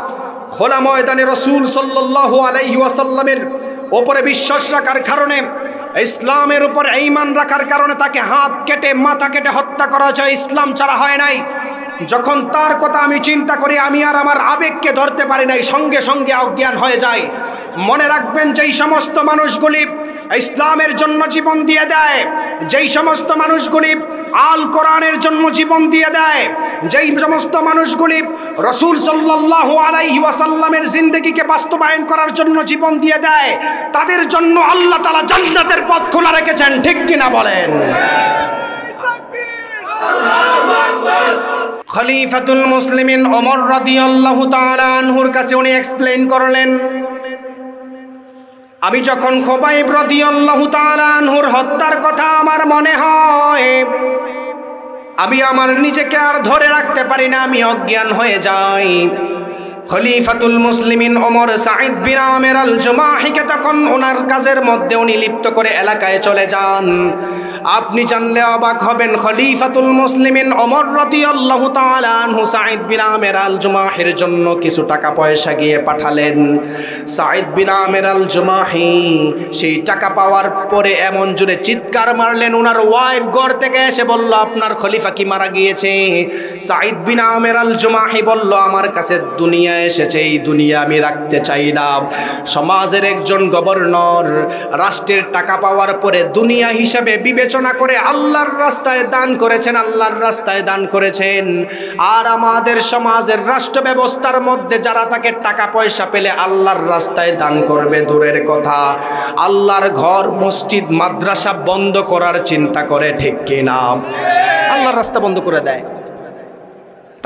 খোলা ময়দানে রাসূল সাল্লাল্লাহু আলাইহি ওয়াসাল্লামের ওপরে বিশ্বাস রাখার কারণে, ইসলামের উপর ঈমান রাখার কারণে তাকে হাত কেটে মাথা কেটে হত্যা করা যায়, ইসলাম ছাড়া হয় নাই। যখন তার কথা আমি চিন্তা করি, আমি আর আমার আবেগকে ধরতে পারি নাই, সঙ্গে সঙ্গে অজ্ঞান হয়ে যায়। মনে রাখবেন, যেই সমস্ত মানুষগুলি ইসলামের জন্য জীবন দিয়ে দেয়, যেই সমস্ত মানুষগুলি আল কোরআনের জন্য জীবন দিয়ে দেয়, যেই সমস্ত মানুষগুলি রাসূল সাল্লাল্লাহু আলাইহি ওয়াসাল্লামের জিন্দেগিকে বাস্তবায়ন করার জন্য জীবন দিয়ে দেয়, তাদের জন্য আল্লাহ তাআলা জান্নাতের পথ খোলা রেখেছেন। ঠিক কিনা বলেন? খলিফাতুল মুসলিমিন ওমর রাদিয়াল্লাহু তাআলা আনহুর কাছে উনি এক্সপ্লেইন করলেন, আমি যখন খুবাইব রাদিয়াল্লাহু তাআলা আনহুর হত্যার কথা আমার মনে হয়, আমি আমার নিজেকে আর ধরে রাখতে পারি না, আমি অজ্ঞান হয়ে যাই। খলিফাতুল মুসলিমিন ওমর সাঈদ বিন আমের আল জুমাহিকে তখন ওনার কাজের মধ্যে উনি লিপ্ত করে এলাকায় চলে যান। আপনি জানলে অবাক হবেন, খলিফাতুল মুসলিমিন ওমর রাদিয়াল্লাহু তাআলা আনহু সাঈদ বিন আমের আল জুমাহির জন্য কিছু টাকা পয়সা গিয়ে পাঠালেন। সাঈদ বিন আমের আল জুমাহি সেই টাকা পাওয়ার পরে এমন জোরে চিৎকার মারলেন, ওনার ওয়াইফ ঘর থেকে এসে বলল, আপনার খলিফা কি মারা গিয়েছে? সাঈদ বিন আমের আল জুমাহি বলল, আমার কাছে দুনিয়া এসেছে, এই দুনিয়া আমি রাখতে চাই না। সমাজের একজন গভর্নর রাষ্ট্রের টাকা পাওয়ার পরে দুনিয়া হিসাবে বিবেচনা করে আল্লাহর রাস্তায় দান করেছেন, আল্লাহর রাস্তায় দান করেছেন। আর আমাদের সমাজের রাষ্ট্র ব্যবস্থার মধ্যে যারা তাকে টাকা পয়সা পেলে আল্লাহর রাস্তায় দান করবে দূরের কথা, আল্লাহর ঘর মসজিদ মাদ্রাসা বন্ধ করার চিন্তা করে। ঠিক কিনা? আল্লাহর রাস্তা বন্ধ করে দেয়।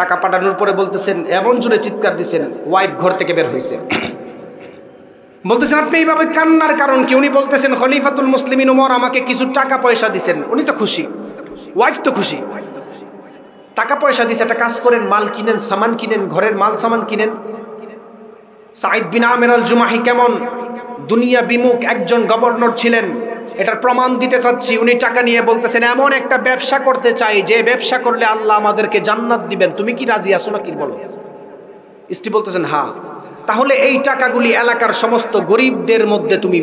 টাকা পাঠানোর পরে বলতেছেন, এমন জোরে চিৎকার দিচ্ছেন, ওয়াইফ ঘর থেকে বের হয়েছে। বলতেছেন, আপনি এইভাবে কান্নার কারণ কি? উনি বলতেছেন, খলিফাতুল মুসলিমিন ওমর আমাকে কিছু টাকা পয়সা দিচ্ছেন। উনি তো খুশি, ওয়াইফ তো খুশি। টাকা পয়সা দিছে, একটা কাজ করেন, মাল কিনেন, সামান কিনেন, ঘরের মাল সামান কিনেন। সাঈদ বিন আমির আল জুমাহি কেমন দুনিয়া বিমুখ একজন গভর্নর ছিলেন, এটার প্রমাণ দিতে চাচ্ছি। উনি টাকা নিয়ে বলতেছেন এমন একটা ব্যবসা করতে চাই যে ব্যবসা করলে আল্লাহ আমাদেরকে জান্নাত দিবেন, তুমি কি রাজি আছো নাকি বলো? স্ত্রী বলতেছেন হ্যাঁ। তাহলে এই টাকাগুলি এলাকার সমস্ত গরিবদের মধ্যে তুমি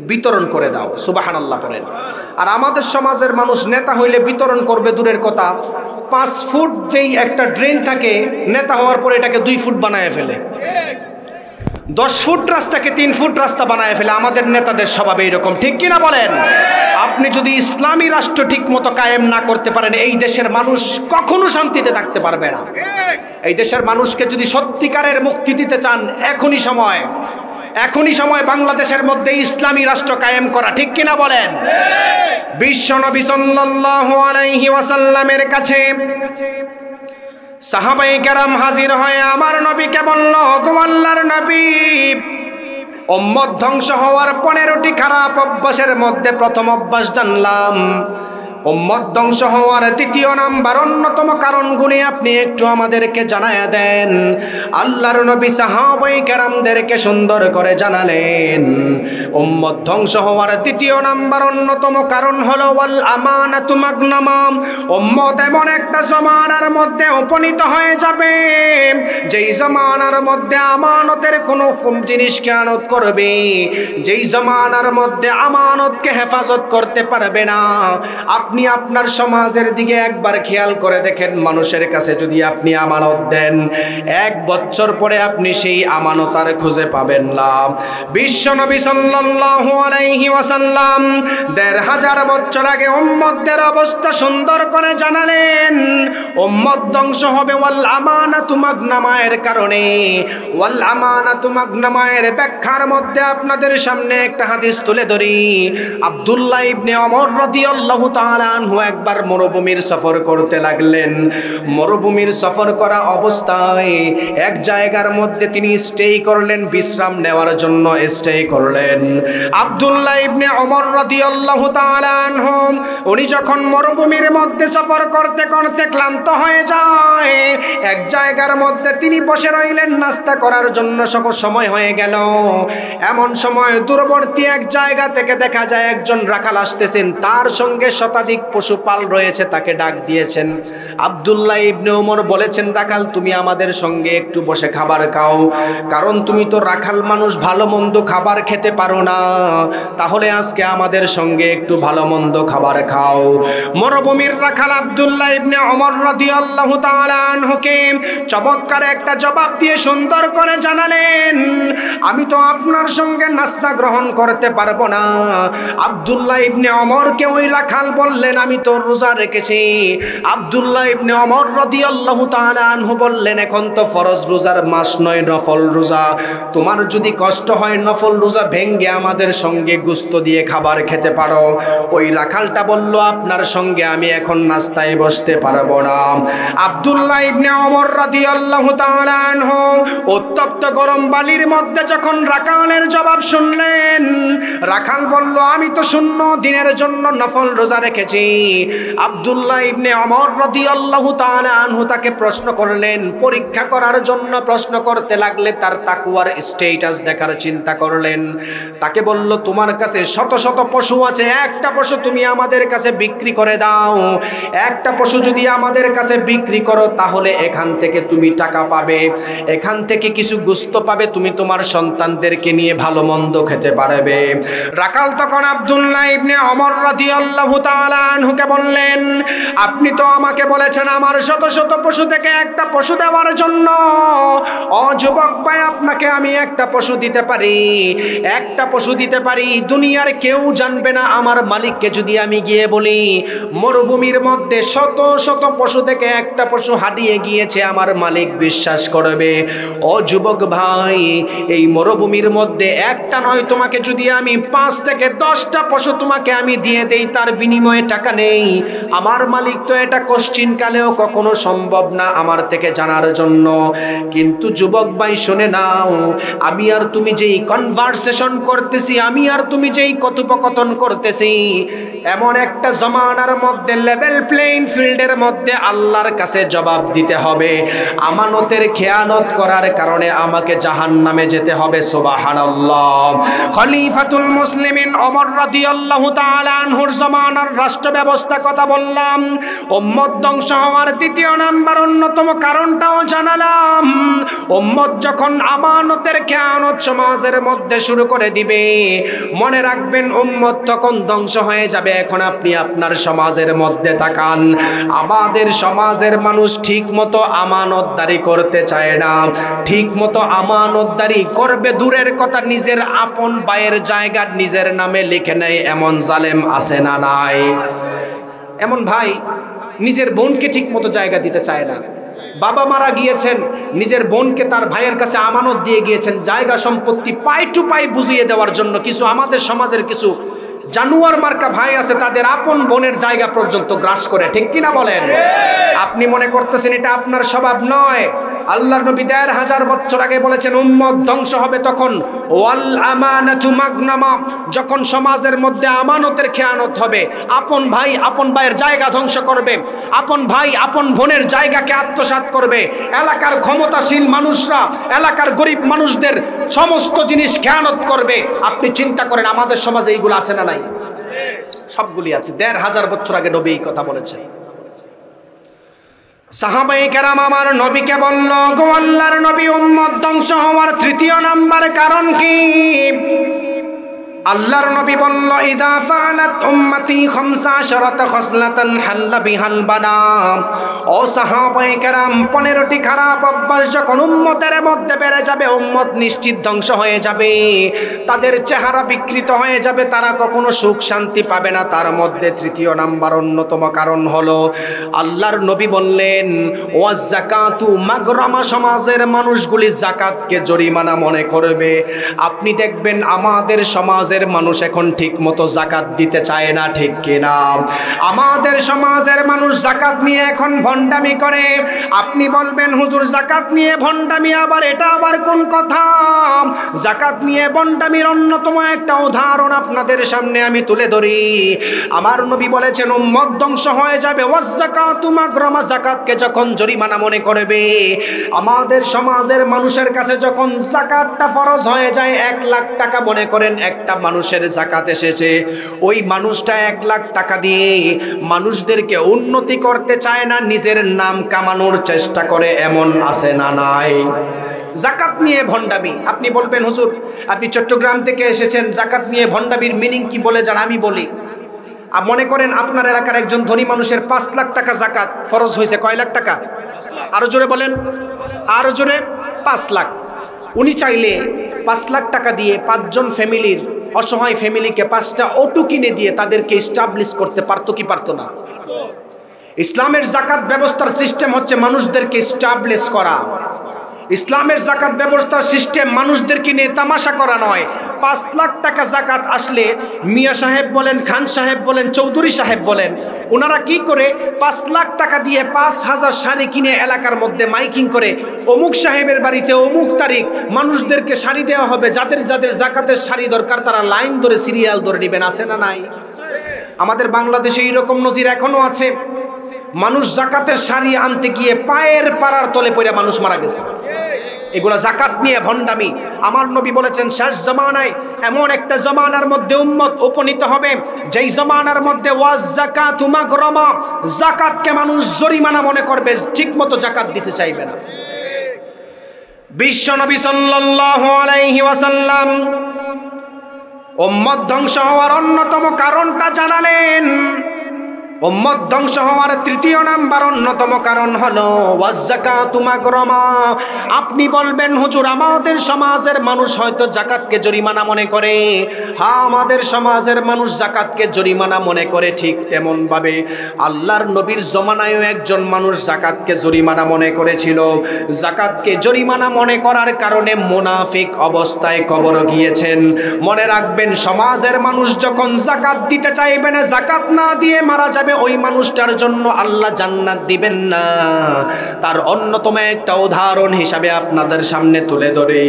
বিতরণ করে দাও, সুবহানাল্লাহ বলেন। আর আমাদের সমাজের মানুষ নেতা হইলে বিতরণ করবে দূরের কথা, 5 ফুট যেই একটা ড্রেন থাকে, নেতা হওয়ার পরে এটাকে 2 ফুট বানায় ফেলে, 10 ফুট রাস্তাকে 3 ফুট রাস্তা বানায় ফেলে। আমাদের নেতাদের স্বভাব এইরকম, ঠিক কিনা বলেন? আপনি যদি ইসলামী রাষ্ট্র ঠিক মতো কায়েম না করতে পারেন, এই দেশের মানুষ কখনো শান্তিতে থাকতে পারবে না। এই দেশের মানুষকে যদি সত্যিকারের মুক্তি দিতে চান, এখনই সময় বাংলাদেশের মধ্যে ইসলামী রাষ্ট্র কায়েম করা, ঠিক কিনা বলেন? বিশ্বনবী সাল্লাল্লাহু আলাইহি ওয়াসাল্লামের কাছে সাহাবায়ে কেরাম হাজির হয়ে আমার নবীকে বলল, গো আল্লাহর নবী, উম্মত ধ্বংস হওয়ার 15টি খারাপ অভ্যাসের মধ্যে প্রথম অভ্যাস জানলাম। উম্মত ধ্বংস হওয়ার 3য় নাম্বার অন্যতম কারণগুলি আপনি একটু আমাদেরকে জানায়া দেন। আল্লাহর নবী সাহাবায়ে কেরামদেরকে সুন্দর করে জানালেন, উম্মত ধ্বংস হওয়ার 3য় নাম্বার অন্যতম কারণ হলো ওয়াল আমানাতু মাগনামা। উম্মত এমন একটা জমানার মধ্যে উপনীত হয়ে যাবে, যেই জমানার মধ্যে আমানতের কোনো জিনিস খেয়ানত করবে, যেই জমানার মধ্যে আমানতকে হেফাজত করতে পারবে না। আপনি আপনার সমাজের দিকে একবার খেয়াল করে দেখেন, মানুষের কাছে যদি আপনি আমানত দেন, 1 বছর পরে আপনি সেই আমানত আর খুঁজে পাবেন না। বিশ্বনবী সাল্লাল্লাহু আলাইহি ওয়াসাল্লাম 1500 বছর আগে উম্মতদের অবস্থা সুন্দর করে জানালেন। উম্মত ধ্বংস হবে ওয়াল আমানাতু মাগনামায়ের কারণে। ওয়াল আমানাতু মাগনামায়ের ব্যাখ্যার মধ্যে আপনাদের সামনে একটা হাদিস তুলে ধরি। আব্দুল্লাহ ইবনে ওমর রাদিয়াল্লাহু তাআলা আনহু একবার মরুভূমির সফর করতে লাগলেন। মরুভূমির সফর করা অবস্থায় এক জায়গার মধ্যে তিনি স্টে করলেন, বিশ্রাম নেওয়ার জন্য স্টে করলেন। আব্দুল্লাহ ইবনে ওমর রাদিয়াল্লাহু তাআলা আনহু উনি যখন মরুভূমির মধ্যে সফর করতে করতে ক্লান্ত হয়ে যায়, এক জায়গার মধ্যে তিনি বসে রইলেন নাস্তা করার জন্য। সময় হয়ে গেল। এমন সময় দূরবর্তী এক জায়গা থেকে দেখা যায় একজন রাখাল আসতেছেন, তার সঙ্গে শতাধিক পশুপাল রয়েছে, তাকে ডাক দিয়েছেন। আব্দুল্লাহ ইবনে ওমর বলেছেন, রাখাল তুমি আমাদের সঙ্গে একটু বসে খাবার খাও, কারণ তুমি তো রাখাল মানুষ, ভালো মন্দ খাবার খেতে পারো না, তাহলে আজকে আমাদের সঙ্গে একটু ভালো মন্দ খাবার খাও। মরুভূমির রাখাল আব্দুল্লাহ ইবনে ওমর রাদিয়াল্লাহু তাআলা আনহুকে চমৎকার একটা জবাব দিয়ে সুন্দর করে জানালেন, আমি তো আপনার সঙ্গে নাস্তা গ্রহণ করতে পারবো না। আব্দুল্লাহ ইবনে ওমরকে ওই রাখাল বললেন, আমি তো রোজা রেখেছি। আব্দুল্লাহ ইবনে ওমর রাদিয়াল্লাহু তাআলা আনহু বললেন, এখন তো ফরজ রোজার মাস নয়, নফল রোজা, তোমার যদি কষ্ট হয় নফল রোজা ভেঙ্গে আমাদের সঙ্গে গোশত দিয়ে খাবার খেতে পারো। ওই রাখালটা বলল, আপনার সঙ্গে আমি এখন নাস্তায় বসতে পারবো না। আব্দুল্লাহ ইবনে ওমর রাদিয়াল্লাহু তাআলা আনহু উত্তপ্ত গরম বালির মধ্যে যখন রাখালের জবাব শুনলেন, রাখাল বলল, আমি তো শূন্য দিনের জন্য নফল রোজা রেখেছি। আব্দুল্লাহ ইবনে ওমর রাদিয়াল্লাহু তাআলা আনহু তাকে প্রশ্ন করলেন, পরীক্ষা করার জন্য প্রশ্ন করতে লাগলে, তার তাকওয়ার স্ট্যাটাস দেখার চিন্তা করলেন। তাকে বলল, তোমার কাছে শত শত পশু আছে, একটা পশু তুমি আমাদের কাছে বিক্রি করে দাও। একটা পশু যদি আমাদের কাছে বিক্রি করো, তাহলে এখান থেকে তুমি টাকা পাবে, এখান থেকে কিছু গোশত পাবে, তুমি তোমার সন্তানদেরকে নিয়ে ভালো মন্দ খেতে পারবে। রাখাল তখন আব্দুল্লাহ ইবনে ওমর রাদিয়াল্লাহু তাআলা আনহুকে বললেন, আপনি তো আমাকে বলেছেন আমার শত শত পশু থেকে একটা পশু দেওয়ার জন্য। ও যুবক ভাই, আপনাকে আমি একটা পশু দিতে পারি, একটা পশু দিতে পারি, দুনিয়ার কেউ জানবে না। আমার মালিককে যদি আমি গিয়ে বলি মরুভূমির মধ্যে শত শত পশু থেকে একটা পশু হারিয়ে গিয়েছে, আমার মালিক বিশ্বাস করবে। ও যুবক ভাই, এই মরুভূমির মধ্যে একটা নয়, তোমাকে যদি আমি 5 থেকে 10টা পশু তোমাকে আমি দিয়ে দেই, তার বিনিময়ে টাকা নেই, আমার মালিক তো এটা কোশ্চিন কালেও কখনো সম্ভব না আমার থেকে জানার জন্য। কিন্তু যুবক ভাই শুনে নাও, আমি আর তুমি যেই কনভারসেশন করতেছি, আমি আর তুমি যেই কথোপকথন করতেছি, এমন একটা জমানার মধ্যে লেভেল প্লেইং ফিল্ডের মধ্যে আল্লাহর কাছে জবাব দিতে হবে। আমানতের খেয়ানত করার কারণে আমাকে জাহান্নামে যেতে হবে। সুবহানাল্লাহ। খলিফাতুল মুসলিমিন ওমর রাদিয়াল্লাহু তাআলা আনহুর জমানার রাষ্ট্র ব্যবস্থা কথা বললাম। উম্মত ধ্বংস হওয়ার দ্বিতীয় নাম্বার অন্যতম কারণটাও জানালাম। উম্মত যখন আমানতের খেয়ানত সমাজের মধ্যে শুরু করে দিবে, মনে রাখবেন উম্মত তখন ধ্বংস হয়ে যাবে। এখন আপনি আপনার সমাজের মধ্যে তাকান, আমাদের সমাজের মানুষ ঠিক মতো আমানতদারি করতে চায় না। ঠিক মতো আমানতদারি করবে দূরের কথা, নিজের আপন ভাইয়ের জায়গা নিজের নামে লিখে নেয় এমন জালেম আছে না নাই? এমন ভাই নিজের বোনকে ঠিক মতো জায়গা দিতে চায় না। বাবা মারা গিয়েছেন, নিজের বোনকে তার ভাইয়ের কাছে আমানত দিয়ে গিয়েছেন জায়গা সম্পত্তি পাই টু পাই বুঝিয়ে দেওয়ার জন্য। কিছু আমাদের সমাজের কিছু জানুয়ার মার্কা ভাই আছে, তাদের আপন বোনের জায়গা পর্যন্ত গ্রাস করে। ঠিক কিনা বলেন? আপনি মনে করতেছেন এটা আপনার স্বভাব নয়। আল্লাহর নবী ১৫০০ বছর আগে বলেছেন উম্মত ধ্বংস হবে তখন, ওয়াল আমানাতু মাগনামা, যখন সমাজের মধ্যে আমানতের খেয়ানত হবে। আপন ভাই আপন ভাইয়ের জায়গা ধ্বংস করবে, আপন ভাই আপন বোনের জায়গাকে আত্মসাৎ করবে। এলাকার ক্ষমতাশীল মানুষরা এলাকার গরিব মানুষদের সমস্ত জিনিস খেয়ানত করবে। আপনি চিন্তা করেন আমাদের সমাজে এইগুলো আছে না নাই? সবগুলি আছে। ১৫০০ বছর আগে নবী এই কথা বলেছেন। সাহাবায়ে কেরাম আমার নবীকে বলল, গো আল্লাহর নবী, উম্মত ধ্বংস হওয়ার তৃতীয় নাম্বার কারণ কি? আল্লাহর নবী বলল, ইদা ফাআলাত উম্মতি 15 খসলাতান হাল্লা বিহাল বানা। ও সাহাবায়ে কেরাম, 15টি খারাপ অভ্যাস যখন উম্মতের মধ্যে বেড়ে যাবে, উম্মত নিশ্চিত ধ্বংস হয়ে যাবে। তাদের চেহারা বিকৃত হয়ে যাবে, তারা কখনো সুখ শান্তি পাবে না। তার মধ্যে তৃতীয় নাম্বার অন্যতম কারণ হলো, আল্লাহর নবী বললেন, ওয়াজ যাকাতু মাগরামা, সমাজের মানুষগুলি যাকাতকে জরিমানা মনে করবে। আপনি দেখবেন আমাদের সমাজের মানুষ এখন ঠিক মতো যাকাত দিতে চায় না। ঠিক কিনা? আমাদের সমাজের মানুষ যাকাত নিয়ে এখন ভণ্ডামি করে। আপনি বলবেন হুজুর যাকাত নিয়ে ভণ্ডামি, আবার এটা আবার কোন কথা? যাকাত নিয়ে ভণ্ডামির অন্যতম একটা উদাহরণ আপনাদের সামনে আমি তুলে ধরি। আমার নবী বলেছেন উম্মত ধ্বংস হয়ে যাবে, ওয়াজ যাকাতু মাগরামা, যাকাতকে যখন জরিমানা মনে করবে। আমাদের সমাজের মানুষের কাছে যখন যাকাতটা ফরজ হয়ে যায়, 1 লাখ টাকা মনে করেন একটা মানুষের যাকাত এসেছে, ওই মানুষটা 1 লাখ টাকা দিয়ে মানুষদেরকে উন্নতি করতে চায় না, নিজের নাম কামানোর চেষ্টা করে। এমন আছে না নাই? যাকাত নিয়ে ভণ্ডামি। আপনি বলবেন হুজুর আপনি চট্টগ্রাম থেকে এসেছেন, যাকাত নিয়ে ভণ্ডামির মিনিং কি বলে যান? আমি বলি, মনে করেন আপনার এলাকার একজন ধনী মানুষের 5 লাখ টাকা যাকাত ফরজ হয়েছে। কয় লাখ টাকা? আরো জোরে বলেন, আরো জোরে। 5 লাখ। উনি চাইলে 5 লাখ টাকা দিয়ে 5 জন ফ্যামিলির, অসহায় ফ্যামিলিকে 5টা অটো কিনে দিয়ে তাদেরকে এস্টাবলিশ করতে পারতো কি পারতো না? ইসলামের যাকাত ব্যবস্থার সিস্টেম হচ্ছে মানুষদেরকে এস্টাবলিশ করা। ইসলামের যাকাত ব্যবস্থার সিস্টেম মানুষদেরকে নিয়ে তামাশা করা নয়। 5 লাখ টাকা যাকাত আসলে মিয়া সাহেব বলেন, খান সাহেব বলেন, চৌধুরী সাহেব বলেন, ওনারা কি করে 5 লাখ টাকা দিয়ে 5000 শাড়ি কিনে এলাকার মধ্যে মাইকিং করে অমুক সাহেবের বাড়িতে অমুক তারিখ মানুষদেরকে শাড়ি দেওয়া হবে। যাদের যাদের যাকাতের শাড়ি দরকার তারা লাইন ধরে সিরিয়াল ধরে নেবেন। আছে না নাই? আমাদের বাংলাদেশে এইরকম নজির এখনো আছে। মানুষ যাকাতের শাড়ি আনতে গিয়ে পায়ের পাড়ার তলে পড়ে মানুষ মারা গেছে। এগুলা যাকাত নিয়ে ভণ্ডামি। আমার নবী বলেছেন শেষ জামানায় এমন একটা জামানার মধ্যে উম্মত উপনীত হবে যেই জামানার মধ্যে ওয়াজ যাকাতু মাগরামা, যাকাতকে মানুষ জরিমানা মনে করবে, ঠিকমতো যাকাত দিতে চাইবে না। বিশ্ব নবী সাল্লাল্লাহু আলাইহি ওয়াসাল্লাম উম্মত ধ্বংস হওয়ার অন্যতম কারণটা জানালেন। উম্মত ধ্বংস হওয়ার তৃতীয় নাম্বার অন্যতম কারণ হলো ওয়াজ্জাকাতু মাগরামা। আপনি বলবেন হুজুর আমাদের সমাজের মানুষ হয়তো যাকাতকে জরিমানা মনে করে। হ্যাঁ, আমাদের সমাজের মানুষ যাকাতকে জরিমানা মনে করে, ঠিক তেমন ভাবে আল্লাহর নবীর জমানায়ও একজন মানুষ যাকাতকে জরিমানা মনে করেছিল। যাকাতকে জরিমানা মনে করার কারণে মুনাফিক অবস্থায় কবর গিয়েছেন। মনে রাখবেন, সমাজের মানুষ যখন যাকাত দিতে চাইবে না, যাকাত না দিয়ে মারা যাবে, ওই মানুষটার জন্য আল্লাহ জান্নাত দিবেন না। তার অন্যতম একটা উদাহরণ হিসাবে আপনাদের সামনে তুলে ধরি।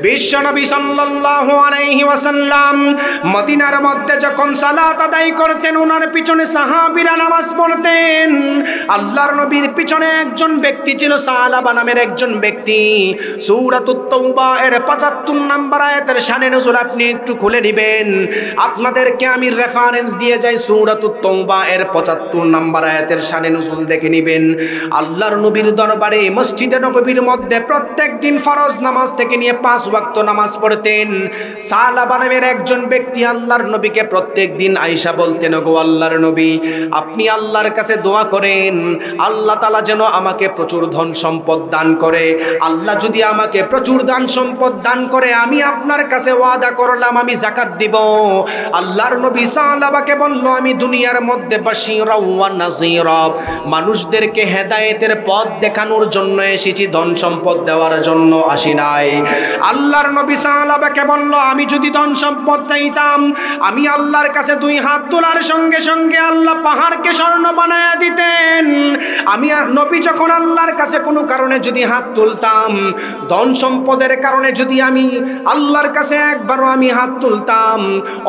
বিশ্বনবী সাল্লাল্লাহু আলাইহি ওয়াসাল্লাম মদিনার মধ্যে যখন সালাত আদায় করতেন, ওনার পিছনে সাহাবীরা নামাজ পড়তেন। আল্লাহর নবীর পিছনে একজন ব্যক্তি ছিল, সালাবা নামের একজন ব্যক্তি। সূরাতুত তাওবা এর ৭৫ নম্বর আয়াতের শানে নজুল আপনি একটু খুলে নেবেন। আপনাদেরকে আমি রেফারেন্স দিয়ে যাই, সূরাতুত তাওবা এর ৭৫ নম্বর আয়াতের শানে নজুল দেখে নেবেন। আল্লাহর নবীর দরবারে মসজিদে নববীর মধ্যে প্রত্যেক দিন ফরজ নামাজ থেকে নিয়ে ৫ ওয়াক্ত নামাজ পড়তেন। সালাবা নামের একজন ব্যক্তি আল্লাহর নবীকে প্রত্যেক দিন আয়েশা বলতেন, গো আল্লাহর নবী, আপনি আল্লাহর কাছে দোয়া করেন আল্লাহ তাআলা যেন আমাকে প্রচুর ধন সম্পদ দান করে। আল্লাহ যদি আমাকে প্রচুর ধন সম্পদ দান করে, আমি আপনার কাছে ওয়াদা করলাম আমি যাকাত দিব। আল্লাহর নবী সাহাবাকে বলল, আমি দুনিয়ার মধ্যে বাশীরা ওয়া নাযীরা, মানুষদেরকে হেদায়েতের পথ দেখানোর জন্য এসেছি, ধন সম্পদ দেওয়ার জন্য আসি নাই। আল্লাহর নবী সাহাবাকে বলল, আমি যদি ধন সম্পদ চাইতাম, আমি আল্লাহর কাছে 2 হাত তোলার সঙ্গে সঙ্গে আল্লাহ পাহাড়কে স্বর্ণ বানায়া দিতেন। আমি আর নবী যখন আল্লাহর কাছে কোনো কারণে যদি হাত তুলতাম, ধন সম্পদের কারণে যদি আমি আল্লাহর কাছে একবারও আমি হাত তুলতাম,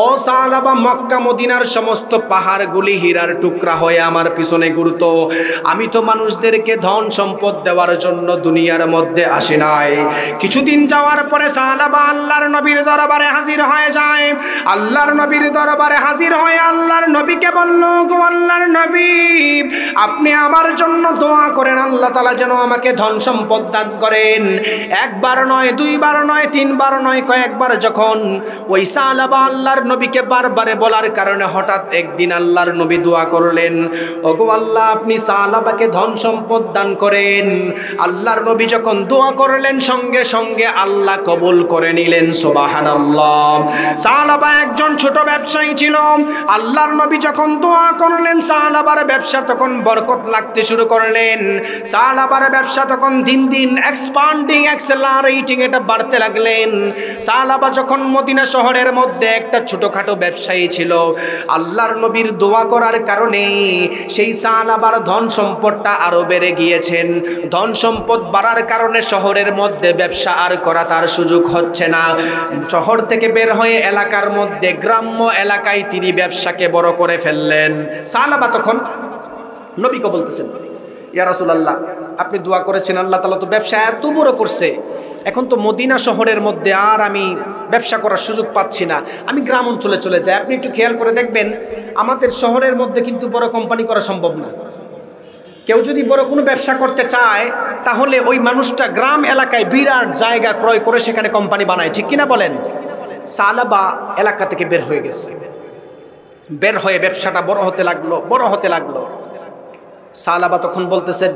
ও সাহাবা মক্কা মদিনার সমস্ত পাহাড়গুলি হীরার টুকরা হয়ে আমার পিছনে ঘুরতো। আমি তো মানুষদেরকে ধন সম্পদ দেওয়ার জন্য দুনিয়ার মধ্যে আসি নাই। কিছুদিন যাওয়ার পরে সাহাবা আল্লাহর নবীর দরবারে হাজির হয়ে যায়। আল্লাহর নবীর দরবারে হাজির হয়ে আল্লাহর নবীকে বলল, গো আল্লাহর নবী, আপনি আমার জন্য দোয়া করেন আল্লাহ তাআলা যেন আমাকে ধন সম্পদ দান করেন। একবার নয়, 2 বার নয়, 3 বার নয়, কয়েকবার যখন ওই সাহাবা আল্লাহর নবীকে বারবারে বলার কারণে হঠাৎ একদিন আল্লাহর নবী দোয়া করলেন, ওগো আল্লাহ আপনি সাহাবাকে ধন সম্পদ দান করেন। আল্লাহর নবী যখন দোয়া করলেন, সঙ্গে সঙ্গে আল্লাহ কবুল করে নিলেন। সুবহানাল্লাহ। সাহাবা একজন ছোট ব্যবসায়ী ছিল। আল্লাহর নবী যখন দোয়া করলেন, সাহাবার ব্যবসা তখন বরকত লাগতে শুরু করলেন। সাহাবার ব্যবসা তখন দিন দিন এক্সপান্ডিং, অ্যাক্সেলারেটিং, এটা বাড়তে লাগলেন। সাহাবা যখন মদিনা শহরের মধ্যে একটা ছোটখাটো ব্যবসায়ী ছিল, আল্লাহর নবীর দোয়া করার কারণে সেই সাহাবার ধন সম্পদটা আরো বেড়ে গিয়েছেন। ধন সম্পদ বাড়ার কারণে শহরের মধ্যে ব্যবসা আর করা তার সুযোগ হচ্ছে না। শহর থেকে বের হয়ে এলাকার মধ্যে গ্রাম্য এলাকায় তিনি ব্যবসাকে বড় করে ফেললেন। সাহাবা তখন নবীকে বলতেছেন, ইয়া রাসূলুল্লাহ, আপনি দোয়া করেছেন আল্লাহ তাআলা তো ব্যবসা এত বড় করছে, এখন তো মদিনা শহরের মধ্যে আর আমি ব্যবসা করার সুযোগ পাচ্ছি না, আমি গ্রাম অঞ্চলে চলে যাই। আপনি একটু খেয়াল করে দেখবেন, আমাদের শহরের মধ্যে কিন্তু বড় কোম্পানি করা সম্ভব না। কেউ যদি বড় কোনো ব্যবসা করতে চায়, তাহলে ওই মানুষটা গ্রাম এলাকায় বিরাট জায়গা ক্রয় করে সেখানে কোম্পানি বানায়, ঠিক কিনা বলেন? সাহাবা এলাকা থেকে বের হয়ে গেছে, বের হয়ে ব্যবসাটা বড় হতে লাগলো, বড় হতে লাগলো। সাহাবা তখন বলতেছেন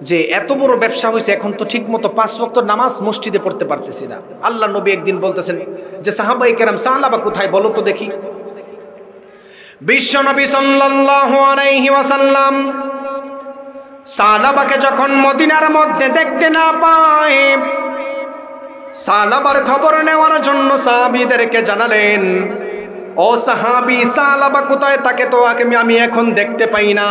যে এত বড় ব্যবসা হয়েছে, এখন তো ঠিক মতো 5 ওয়াক্ত নামাজ মসজিদে পড়তে পারতেছি না। আল্লাহ নবী একদিন বলতেছেন যে সাহাবায়ে কেরাম, সাহাবা কোথায় বলো তো দেখি। বিশ্ব নবী সাল্লাল্লাহু আলাইহি ওয়াসাল্লাম সাহাবাকে যখন মদিনার মধ্যে দেখতে না পায়, সাহাবার খবর নেওয়ার জন্য সাহাবীদেরকে জানালেন, ও সাহাবী, সাহাবা কোথায়, তাকে তো আমি এখন দেখতে পাই না।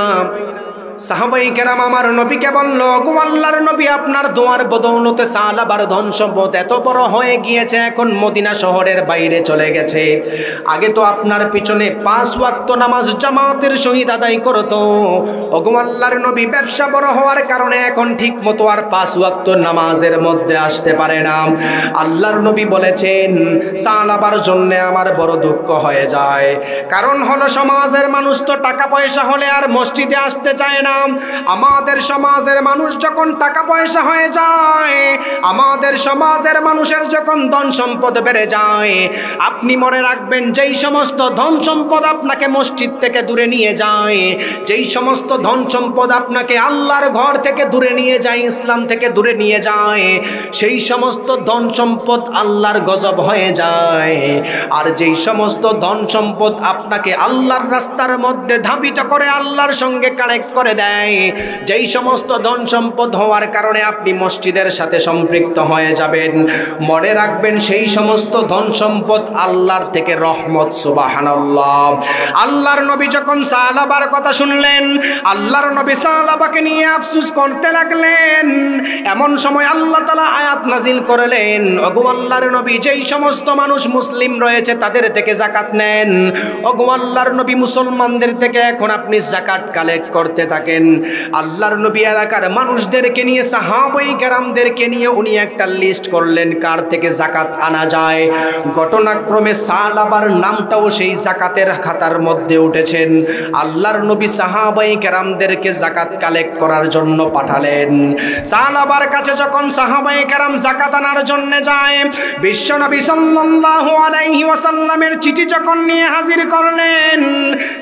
সাহাবায়ে কেরাম আমার নবীকে বলল, গো আল্লাহর নবী, আপনার দোয়ার বদৌলতে সাহাবার ধন সম্পদ এত বড় হয়ে গিয়েছে, এখন মদিনা শহরের বাইরে চলে গেছে। আগে তো আপনার পিছনে 5 ওয়াক্ত নামাজ জামাতের সহিত আদায় করতো। গো আল্লাহর নবী, ব্যবসা বড় হওয়ার কারণে এখন ঠিক মতো আর 5 ওয়াক্ত নামাজের মধ্যে আসতে পারে না। আল্লাহর নবী বলেছেন, সাহাবার জন্য আমার বড় দুঃখ হয়ে যায়। কারণ হলো সমাজের মানুষ তো টাকা পয়সা হলে আর মসজিদে আসতে চায় না। আমাদের সমাজের মানুষ যখন টাকা পয়সা হয়ে যায়, আমাদের সমাজের মানুষের যখন ধন সম্পদ বেড়ে যায়, আপনি মনে রাখবেন যেই সমস্ত ধন সম্পদ আপনাকে মসজিদ থেকে দূরে নিয়ে যায়, যেই সমস্ত ধন সম্পদ আপনাকে আল্লাহর ঘর থেকে দূরে নিয়ে যায়, ইসলাম থেকে দূরে নিয়ে যায়, সেই সমস্ত ধন সম্পদ আল্লাহর গজব হয়ে যায়। আর যেই সমস্ত ধন সম্পদ আপনাকে আল্লাহর রাস্তার মধ্যে ধাবিত করে আল্লাহর সঙ্গে কানেক্ট করে দেয়, যেই সমস্ত ধন সম্পদ হওয়ার কারণে আপনি মসজিদের সাথে সম্পৃক্ত হয়ে যাবেন, মনে রাখবেন সেই সমস্ত ধন সম্পদ আল্লাহর থেকে রহমত। সুবহানাল্লাহ। আল্লাহর নবী যখন সাহাবার কথা শুনলেন, আল্লাহর নবী সাহাবাকে নিয়ে আফসোস করতে লাগলেন। এমন সময় আল্লাহ তাআলা আয়াত নাজিল করলেন, ওগো আল্লাহর নবী, যেই সমস্ত মানুষ মুসলিম রয়েছে তাদের থেকে যাকাত নেন। ওগো আল্লাহর নবী, মুসলমানদের থেকে এখন আপনি যাকাত কালেক্ট করতে থাকেন। আল্লাহর নবী এলাকার মানুষদেরকে নিয়ে, সাহাবায়ে কেরামদেরকে নিয়ে উনি একটা লিস্ট করলেন কার থেকে যাকাত আনা যায়। ঘটনাক্রমে সাহাবার নামটাও সেই যাকাতের খাতার মধ্যে উঠেছেন। আল্লাহর নবী সাহাবায়ে কেরামদেরকে যাকাত কালেক্ট করার জন্য পাঠালেন। সাহাবার কাছে যখন সাহাবায়ে কেরাম যাকাত আনার জন্য যায়, বিশ্বনবী সাল্লাল্লাহু আলাইহি ওয়াসাল্লামের চিঠি যখন নিয়ে হাজির করলেন,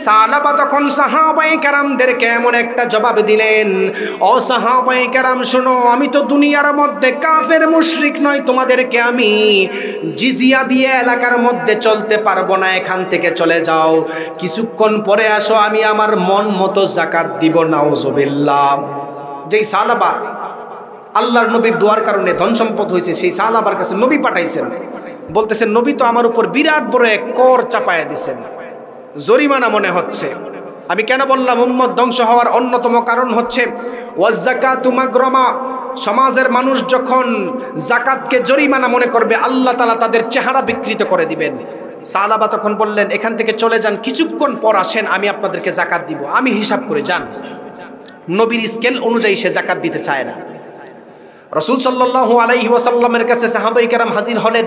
সাহাবা তখন সাহাবায়ে কেরামদেরকে এমন একটা জবাব দিলেন, ও সাহাবায়ে কেরাম শোনো, আমি তো দুনিয়ার মধ্যে কাফের মুশরিক নই, তোমাদেরকে আমি জিজিয়া দিয়ে এলাকার মধ্যে চলতে পারবো না, এখান থেকে চলে যাও, কিছুক্ষণ পরে আসো, আমি আমার মন মতো যাকাত দিব। নাউজুবিল্লাহ। যেই সাহাবা আল্লাহর নবীর দোয়ার কারণে ধন সম্পদ হয়েছে, সেই সাহাবার কাছে নবী পাঠাইছেন, বলতেছেন নবী তো আমার উপর বিরাট বড় এক কর চাপায়া দিছেন, জরিমানা মনে হচ্ছে। আমি কেন বললাম উম্মত ধ্বংস হওয়ার অন্যতম কারণ হচ্ছে ওয়াজ্জাকাতু মাগরামা। সমাজের মানুষ যখন যাকাতকে জরিমানা মনে করবে, আল্লাহ তাআলা তাদের চেহারা বিকৃত করে দিবেন। সাহাবা তখন বললেন, এখান থেকে চলে যান, কিছুক্ষণ পর আসেন, আমি আপনাদেরকে যাকাত দিব, আমি হিসাব করে যান। নবীর স্কেল অনুযায়ী সে যাকাত দিতে চায় না। রাসূল সাল্লাল্লাহু আলাইহি ওয়াসাল্লামের কাছে সাহাবায়ে কেরাম হাজির হলেন।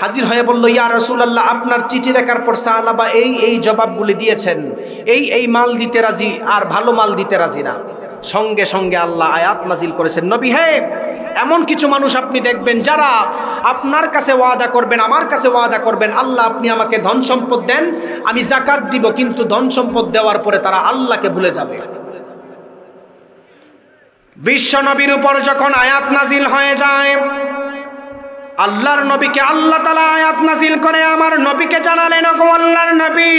হাজির হয়ে বলল, ইয়া রাসূলুল্লাহ, আপনার চিঠি দেখার পর সাহাবা এই জবাবগুলি দিয়েছেন, এই মাল দিতে রাজি, আর ভালো মাল দিতে রাজি না। সঙ্গে সঙ্গে আল্লাহ আয়াত নাজিল করেছেন, নবী হে, এমন কিছু মানুষ আপনি দেখবেন যারা আপনার কাছে ওয়াদা করবেন, আমার কাছে ওয়াদা করবেন, আল্লাহ আপনি আমাকে ধন সম্পদ দেন, আমি যাকাত দিব, কিন্তু ধন সম্পদ দেওয়ার পরে তারা আল্লাহকে ভুলে যাবে। বিশ্ব নবীর উপর যখন আয়াত নাজিল হয়ে যায়, আল্লাহর নবীকে আল্লাহ তাআলা আয়াত নাজিল করে আমার নবীকে জানালেন, ওগো আল্লাহর নবী,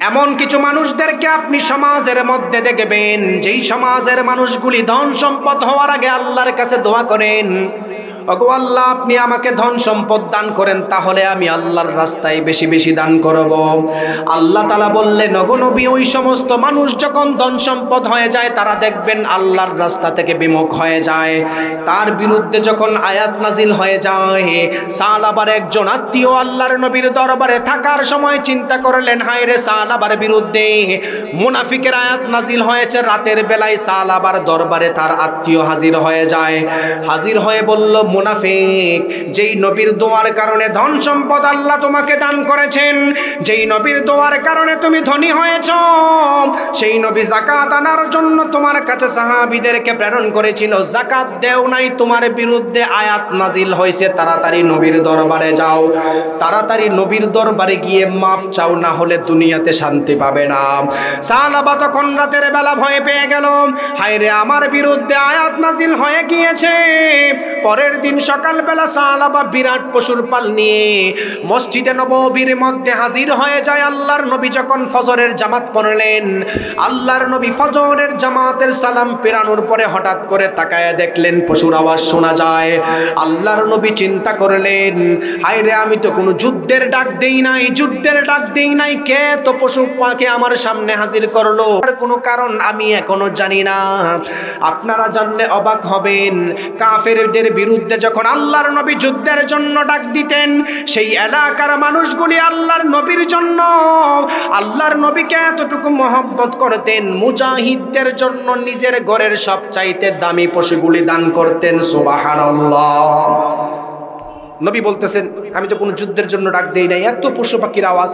এমন কিছু মানুষদেরকে আপনি সমাজের মধ্যে দেখবেন, যেই সমাজের মানুষগুলি ধন সম্পদ হওয়ার আগে আল্লাহর কাছে দোয়া করেন, ওগো আল্লাহ আপনি আমাকে ধন সম্পদ দান করেন, তাহলে আমি আল্লাহর রাস্তায় বেশি বেশি দান করব। আল্লাহ তাআলা বললেন, ওগো নবী, ওই সমস্ত মানুষ যখন ধন সম্পদ হয়ে যায়, তারা দেখবেন আল্লাহর রাস্তা থেকে বিমুখ হয়ে যায়। তার বিরুদ্ধে যখন আয়াত নাজিল হয়ে যায়, সাহাবার একজন আত্মীয় আল্লাহর নবীর দরবারে থাকার সময় চিন্তা করলেন, হায় রে, সাহাবার বিরুদ্ধে মুনাফিকের আয়াত নাজিল হয়েছে। রাতের বেলায় সাহাবার দরবারে তার আত্মীয় হাজির হয়ে যায়। হাজির হয়ে বলল, মুনাফিক, যেই নবীর দোয়ার কারণে ধন সম্পদ আল্লাহ তোমাকে দান করেছেন, যেই নবীর দোয়ার কারণে তুমি ধনী হয়েছ, সেই নবী যাকাত আনার জন্য তোমার কাছে সাহাবীদেরকে প্রেরণ করেছিল, যাকাত দেও নাই, তোমার বিরুদ্ধে আয়াত নাজিল হয়েছে, তাড়াতাড়ি নবীর দরবারে যাও, তাড়াতাড়ি নবীর দরবারে গিয়ে মাফ চাও, না হলে দুনিয়াতে শান্তি পাবে না। সাহাবা তখন রাতের বেলা ভয় পেয়ে গেল, হায় রে, আমার বিরুদ্ধে আয়াত নাজিল হয়ে গিয়েছে। পরের দিন সকালবেলা সাহাবা বিরাট পশুর পাল নিয়ে মসজিদে নববীর মধ্যে হাজির হয়ে যায়। আল্লাহর নবী যখন ফজরের জামাত পড়লেন, আল্লাহর নবী ফজরের জামাতের সালাম পেরানোর পরে হঠাৎ করে তাকায় দেখলেন পশুর আওয়াজ শোনা যায়। আল্লাহর নবী চিন্তা করলেন, হায় রে, আমি তো কোনো যুদ্ধের ডাক দেই নাই, যুদ্ধের ডাক দেই নাই, কে তো পশু পাকে আমার সামনে হাজির করলো, আর কোনো কারণ আমি এখনো জানি না। আপনারা জানলে অবাক হবেন, কাফেরদের বিরুদ্ধে যখন আল্লাহর নবী যুদ্ধের জন্য ডাক দিতেন, সেই এলাকার মানুষগুলি আল্লাহর নবীর জন্য আল্লাহর নবীকে এতটুকু মহব্বত করতেন, মুজাহিদদের জন্য নিজের ঘরের সবচাইতে দামি পশুগুলি দান করতেন। সুবহানাল্লাহ। নবী বলতেছেন, আমি তো কোনো যুদ্ধের জন্য ডাক দেই নাই, এত পশু পাখির আওয়াজ।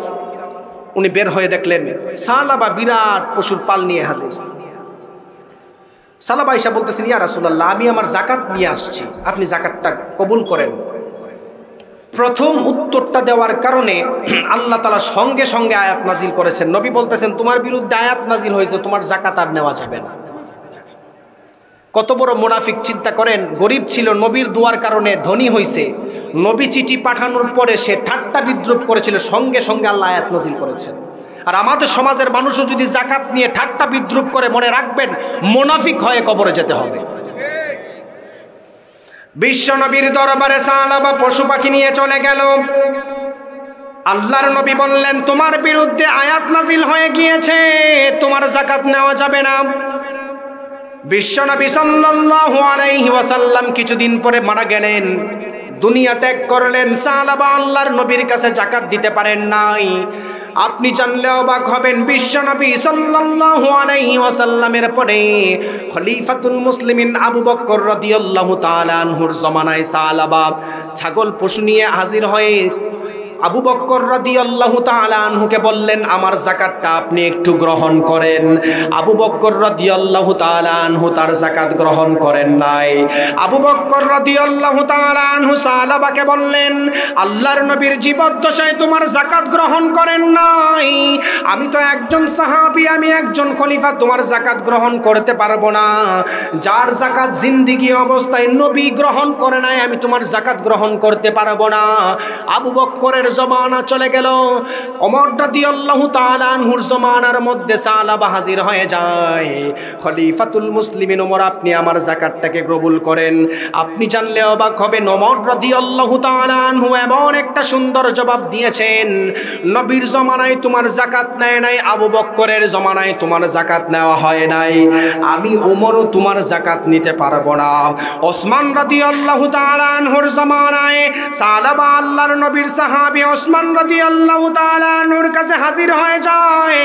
উনি বের হয়ে দেখলেন সাহাবা বিরাট পশুর পাল নিয়ে হাজির। সালাবা আয়েশা বলতেছেন, ইয়া রাসূলুল্লাহ, আমি আমার যাকাত নিয়ে আসছি, আপনি যাকাতটা কবুল করেন। প্রথম উত্তরটা দেওয়ার কারণে আল্লাহ তাআলা সঙ্গে সঙ্গে আয়াত নাজিল করেছেন। নবী বলতেছেন, তোমার বিরুদ্ধে আয়াত নাজিল হয়েছে, তোমার যাকাত আর নেওয়া যাবে না। কত বড় মুনাফিক চিন্তা করেন। গরিব ছিল, নবীর দুয়ার কারণে ধনী হয়েছে। নবী চিঠি পাঠানোর পরে সে ঠাট্টা বিদ্রুপ করেছিল, সঙ্গে সঙ্গে আল্লাহ আয়াত নাজিল করেছেন। আর আমাদের সমাজের মানুষও যদি যাকাত নিয়ে ঠাট্টা বিদ্রুপ করে, মনে রাখবেন মুনাফিক হয়ে কবরে যেতে হবে। বিশ্ব নবীর দরবারে সাহাবা পশু পাখি নিয়ে চলে গেল। আল্লাহর নবী বললেন, তোমার বিরুদ্ধে আয়াত নাজিল হয়ে গিয়েছে, তোমার যাকাত নেওয়া যাবে না। বিশ্ব নবী সাল্লাল্লাহু আলাইহি ওয়াসাল্লাম কিছুদিন পরে মারা গেলেন, দুনিয়া ত্যাগ করলেন। সাহাবা আল্লাহর নবীর কাছে যাকাত দিতে পারেন নাই। আপনি জানলে অবাক হবেন, বিশ্ব নবী সাল্লাল্লাহু আলাইহি ওয়াসাল্লামের পরে খলিফাতুল মুসলিমিন আবু বকর রাদিয়াল্লাহু তাআলা আনহুর জমানায় সাহাবা ছাগল পশু নিয়ে হাজির হয়ে আবু বকর রাদিয়াল্লাহু তাআলা আনহুকে বললেন, আমার যাকাতটা আপনি একটু গ্রহণ করেন। আবু বকর রাদিয়াল্লাহু তাআলা আনহু তার যাকাত গ্রহণ করেন নাই। আবু বকর রাদিয়াল্লাহু তাআলা আনহু সাহাবাকে বললেন, আল্লাহর নবীর জীবদ্দশায় তোমার যাকাত গ্রহণ করেন নাই। আমি তো একজন সাহাবী, আমি একজন খলিফা, তোমার যাকাত গ্রহণ করতে পারবো না। যার যাকাত জিন্দেগি অবস্থায় নবী গ্রহণ করে নাই, আমি তোমার যাকাত গ্রহণ করতে পারবো না। আবু বকরের জমানা চলে গেল। ওমর রাদিয়াল্লাহু তাআলা আনহুর জমানার মধ্যে সাহাবা হাজির হয়ে যায়। খলিফাতুল মুসলিমিন ওমর, আপনি আমার যাকাতটাকে কবুল করেন। আপনি জানলে অবাক হবেন, ওমর রাদিয়াল্লাহু তাআলা আনহু এমন একটা সুন্দর জবাব দিয়েছেন, নবীর জমানায় তোমার যাকাত নেয় নাই, আবু বকরের জমানায় তোমার যাকাত নেওয়া হয় নাই, আমি ওমরও তোমার যাকাত নিতে পারবো না। ওসমান রাদিয়াল্লাহু তাআলা আনহুর জমানায় সাহাবা আল্লাহর নবীর সাহাবী ওসমান রাদিয়াল্লাহু তাআলা আনহুর কাছে হাজির হয়ে যায়।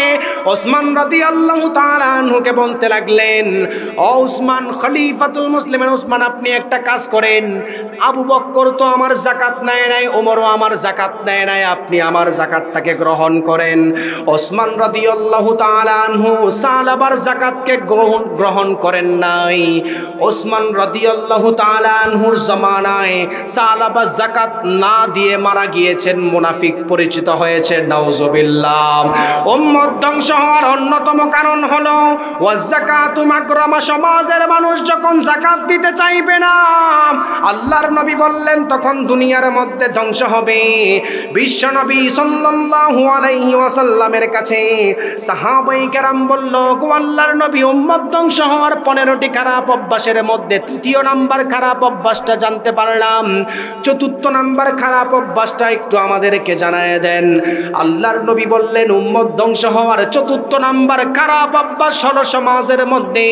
ওসমান রাদিয়াল্লাহু তাআলা আনহুকে বলতে লাগলেন, ও ওসমান, খলিফাতুল মুসলিমিন ওসমান, আপনি একটা কাজ করেন, আবু বকর তো আমার যাকাত নেয় নাই, ওমরও আমার যাকাত নেয় নাই, আপনি আমার যাকাতটাকে গ্রহণ করেন। ওসমান রাদিয়াল্লাহু তাআলা আনহু সাহাবার যাকাতকে গ্রহণ করেন নাই। ওসমান রাদিয়াল্লাহু তাআলা আনহুর জমানায় সাহাবা যাকাত না দিয়ে মারা গিয়েছেন, মুনাফিক পরিচিত হয়েছে। নাউজুবিল্লাহ। উম্মত ধ্বংস হওয়ার অন্যতম কারণ হলো ওয়াযাকাতু মাকরামা। সমাজের মানুষ যখন যাকাত দিতে চাইবে না, আল্লাহর নবী বললেন, তখন দুনিয়ার মধ্যে ধ্বংস হবে। বিশ্ব নবী সাল্লাল্লাহু আলাইহি ওয়াসাল্লামের কাছে সাহাবায়ে কেরাম বলল, গো আল্লাহর নবী, উম্মত ধ্বংস হওয়ার 15টি খারাপ অভ্যাসের মধ্যে তৃতীয় নাম্বার খারাপ অভ্যাসটা জানতে পারলাম, চতুর্থ নাম্বার খারাপ অভ্যাসটা একটু আমাদেরকে জানায় দেন। আল্লাহর নবী বললেন, উম্মত ধ্বংস হওয়ার চতুর্থ নাম্বার খারাপ অভ্যাস হলো সমাজের মধ্যে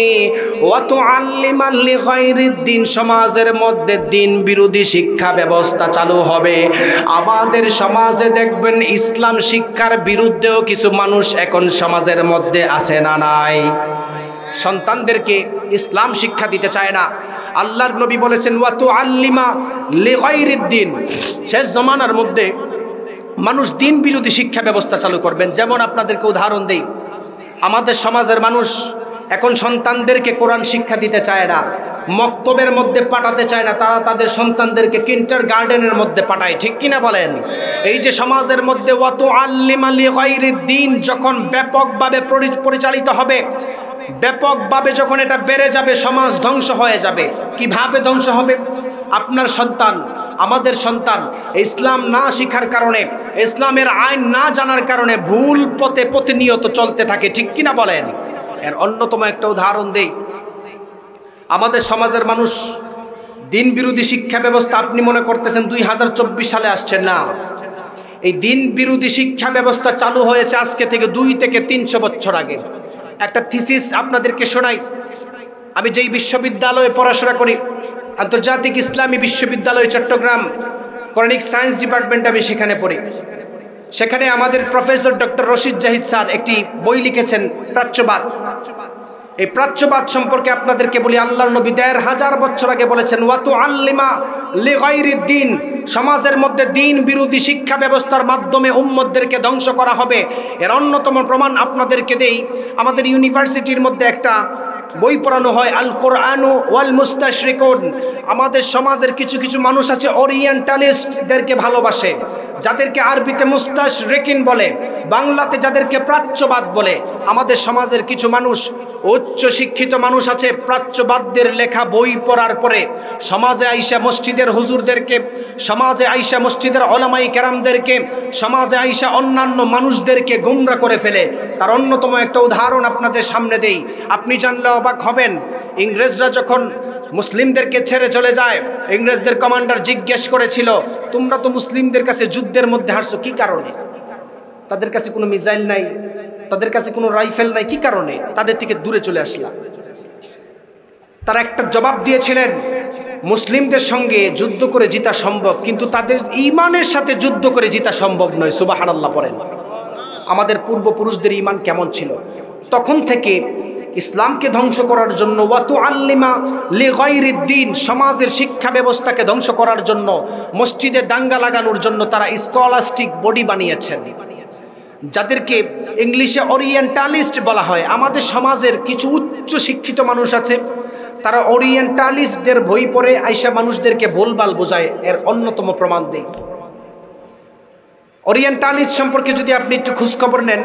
ওয়াতুআল্লিমান লিগাইরিদ্দিন, সমাজের মধ্যে দিন বিরোধী শিক্ষা ব্যবস্থা চালু হবে। আমাদের সমাজে দেখবেন ইসলাম শিক্ষার বিরুদ্ধেও কিছু মানুষ এখন সমাজের মধ্যে আছে না নাই? সন্তানদেরকে ইসলাম শিক্ষা দিতে চায় না। আল্লাহর নবী বলেছেন, ওয়াতুআল্লিমা লিগাইরিদ্দিন, শেষ জমানার মধ্যে মানুষ দিন বিরোধী শিক্ষা ব্যবস্থা চালু করবেন। যেমন আপনাদেরকে উদাহরণ দেই, আমাদের সমাজের মানুষ এখন সন্তানদেরকে কোরআন শিক্ষা দিতে চায় না, মক্তবের মধ্যে পাঠাতে চায় না, তারা তাদের সন্তানদেরকে কিন্ডারগার্টেনের মধ্যে পাঠায়। ঠিক কিনা বলেন? এই যে সমাজের মধ্যে ওয়াতুআল্লিমা লিগাইরিদ্দিন যখন ব্যাপকভাবে পরিচালিত হবে, ব্যাপকভাবে যখন এটা বেড়ে যাবে, সমাজ ধ্বংস হয়ে যাবে। কিভাবে ধ্বংস হবে? আপনার সন্তান, আমাদের সন্তান ইসলাম না শিখার কারণে, ইসলামের আইন না জানার কারণে ভুল পথে প্রতিনিয়ত চলতে থাকে। ঠিক কিনা বলেন? এর অন্যতম একটা উদাহরণ দেই, আমাদের সমাজের মানুষ দিন বিরোধী শিক্ষা ব্যবস্থা, আপনি মনে করতেছেন 2024 সালে আসছেন, না, এই দিন বিরোধী শিক্ষা ব্যবস্থা চালু হয়েছে আজকে থেকে 2 থেকে 300 বছর আগে। একটা থিসিস আপনাদেরকে শোনাই। আমি যেই বিশ্ববিদ্যালয়ে পড়াশোনা করি, আন্তর্জাতিক ইসলামী বিশ্ববিদ্যালয় চট্টগ্রাম, কোরআনিক সায়েন্স ডিপার্টমেন্ট, আমি সেখানে পড়ি। সেখানে আমাদের professor doctor Rashid Zahid sir একটি বই লিখেছেন, প্রাচ্যবাদ। এই প্রাচ্যবাদ সম্পর্কে আপনাদেরকে বলি, আল্লাহর নবী 1500 বছর আগে বলেছেন, ওয়াতুআল্লিমা লিগাইরিদ্দিন, সমাজের মধ্যে দিন বিরোধী শিক্ষা ব্যবস্থার মাধ্যমে উম্মতদেরকে ধ্বংস করা হবে। এর অন্যতম প্রমাণ আপনাদেরকে দেই, আমাদের ইউনিভার্সিটির মধ্যে একটা বই পড়ানো হয় আল কোরআনু ওয়াল মুস্তাশরিকুন। আমাদের সমাজের কিছু কিছু মানুষ আছে ওরিয়েন্টালিস্টদেরকে ভালোবাসে, যাদেরকে আরবিতে মুস্তাশরিকিন বলে, বাংলাতে যাদেরকে প্রাচ্যবাদ বলে। আমাদের সমাজের কিছু মানুষ, উচ্চ শিক্ষিত মানুষ আছে, প্রাচ্যবাদদের লেখা বই পড়ার পরে সমাজে আইসা মসজিদের হুজুরদেরকে, সমাজে আইসা মসজিদের ওলামায়ে কেরামদেরকে, সমাজে আইসা অন্যান্য মানুষদেরকে গোমরা করে ফেলে। তার অন্যতম একটা উদাহরণ আপনাদের সামনে দেই, আপনি জানলে অবাক হবেন। ইংরেজরা যখন মুসলিমদেরকে ছেড়ে চলে যায়, ইংরেজদের কমান্ডার জিজ্ঞেস করেছিল, তোমরা তো মুসলিমদের কাছে যুদ্ধের মধ্যে হারছো, কি কারণে? তাদের কাছে কোনো মিসাইল নাই, তাদের কাছে কোনো রাইফেল নাই, কি কারণে তাদের থেকে দূরে চলে আসলাম? তারা একটা জবাব দিয়েছিলেন, মুসলিমদের সঙ্গে যুদ্ধ করে জিতা সম্ভব, কিন্তু তাদের ঈমানের সাথে যুদ্ধ করে জিতা সম্ভব নয়। সুবহানাল্লাহ পড়েন। আমাদের পূর্বপুরুষদের ঈমান কেমন ছিল? তখন থেকে ইসলামকে ধ্বংস করার জন্য, ওয়াতুআল্লিমা লিগাইরিদ্দিন, সমাজের শিক্ষা ব্যবস্থাকে ধ্বংস করার জন্য, মসজিদে দাঙ্গা লাগানোর জন্য তারা স্কলাস্টিক বডি বানিয়েছেন, যাদেরকে ইংলিশে ওরিয়েন্টালিস্ট বলা হয়। আমাদের সমাজের কিছু উচ্চ শিক্ষিত মানুষ আছে, তারা ওরিয়েন্টালিস্টদের বই পড়ে আইসা মানুষদেরকে ভুলভাল বোঝায়। এর অন্যতম প্রমাণ দিই, ওরিয়েন্টালিস্ট সম্পর্কে যদি আপনি একটু খোঁজখবর নেন,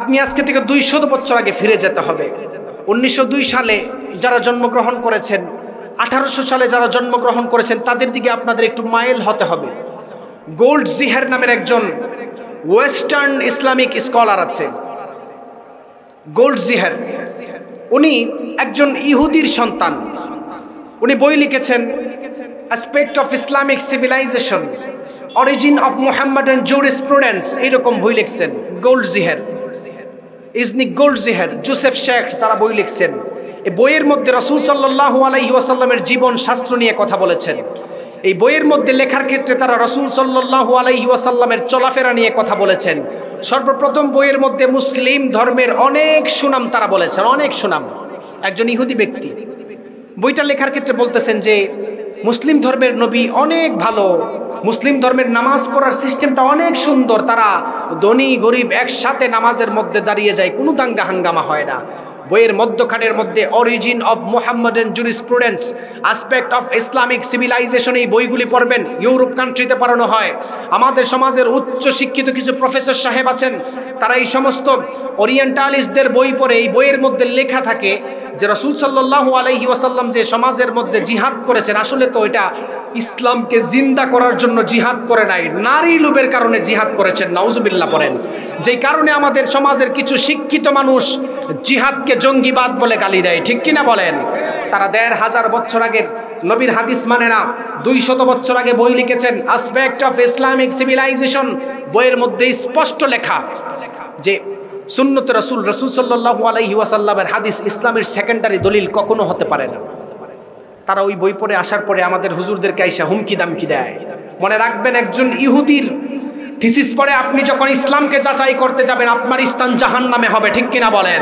আপনি আজকে থেকে 200 বছর আগে ফিরে যেতে হবে। 1902 সালে যারা জন্মগ্রহণ করেছেন, 1800 সালে যারা জন্মগ্রহণ করেছেন, তাদের দিকে আপনাদের একটু মাইল হতে হবে। গোল্ডজিহার নামের একজন ওয়েস্টার্ন ইসলামিক স্কলার আছে, গোল্ডজিহার। উনি একজন ইহুদির সন্তান। উনি বই লিখেছেন aspect of Islamic civilisation, origin of Muhammadan jurisprudence, এইরকম বই লিখছেন গোল্ডজিহার। ইজনি গোল্ডজিহার, জোসেফ শেখ, তারা বই লিখছেন। এই বইয়ের মধ্যে রাসূল সাল্লাল্লাহু আলাইহি ওয়াসাল্লামের জীবন শাস্ত্র নিয়ে কথা বলেছেন। এই বইয়ের মধ্যে লেখার ক্ষেত্রে তারা রাসূল সাল্লাল্লাহু আলাইহি ওয়াসাল্লামের চলাফেরা নিয়ে কথা বলেছেন। সর্বপ্রথম বইয়ের মধ্যে মুসলিম ধর্মের অনেক সুনাম তারা বলেছেন, অনেক সুনাম। একজন ইহুদি ব্যক্তি বইটা লেখার ক্ষেত্রে বলতেছেন যে মুসলিম ধর্মের নবী অনেক ভালো, মুসলিম ধর্মের নামাজ পড়ার সিস্টেমটা অনেক সুন্দর, তারা ধনী গরিব একসাথে নামাজের মধ্যে দাঁড়িয়ে যায়, কোনো দাঙ্গা হাঙ্গামা হয় না। বইয়ের মধ্যখানের মধ্যে origin of Muhammadan jurisprudence, aspect of Islamic civilisation, এই বইগুলি পড়বেন, ইউরোপ কান্ট্রিতে পড়ানো হয়। আমাদের সমাজের উচ্চ শিক্ষিত কিছু প্রফেসর সাহেব আছেন, তারা এই সমস্ত ওরিয়েন্টালিস্টদের বই পড়ে এই বইয়ের মধ্যে লেখা থাকে যে রাসূল সাল্লাল্লাহু আলাইহি ওয়াসাল্লাম যে সমাজের মধ্যে জিহাদ করেছেন, আসলে তো এটা ইসলামকে জিন্দা করার জন্য জিহাদ করে নাই, নারী লোভের কারণে জিহাদ করেছেন। নাউজুবিল্লাহ পড়েন। যেই কারণে আমাদের সমাজের কিছু শিক্ষিত মানুষ জিহাদকে জঙ্গিবাদ বলে গালি দেয়, ঠিক কিনা বলেন? তারা 1500 বছর আগের নবীর হাদিস মানে না, 200 বছর আগে বই লিখেছেন অ্যাসপেক্ট অফ ইসলামিক সিভিলাইজেশন। বইয়ের মধ্যে স্পষ্ট লেখা যে সুন্নত রাসূল সাল্লাল্লাহু আলাইহি ওয়াসাল্লামের হাদিস ইসলামের সেকেন্ডারি দলিল কখনো হতে পারে না। তারা ওই বই পড়ে আসার পরে আমাদের হুজুরদেরকে আইসা হুমকি দামকি দেয়। মনে রাখবেন, একজন ইহুদির থিসিস পড়ে আপনি যখন ইসলামকে যাচাই করতে যাবেন, আপনার স্থান জাহান্নামে হবে, ঠিক কিনা বলেন?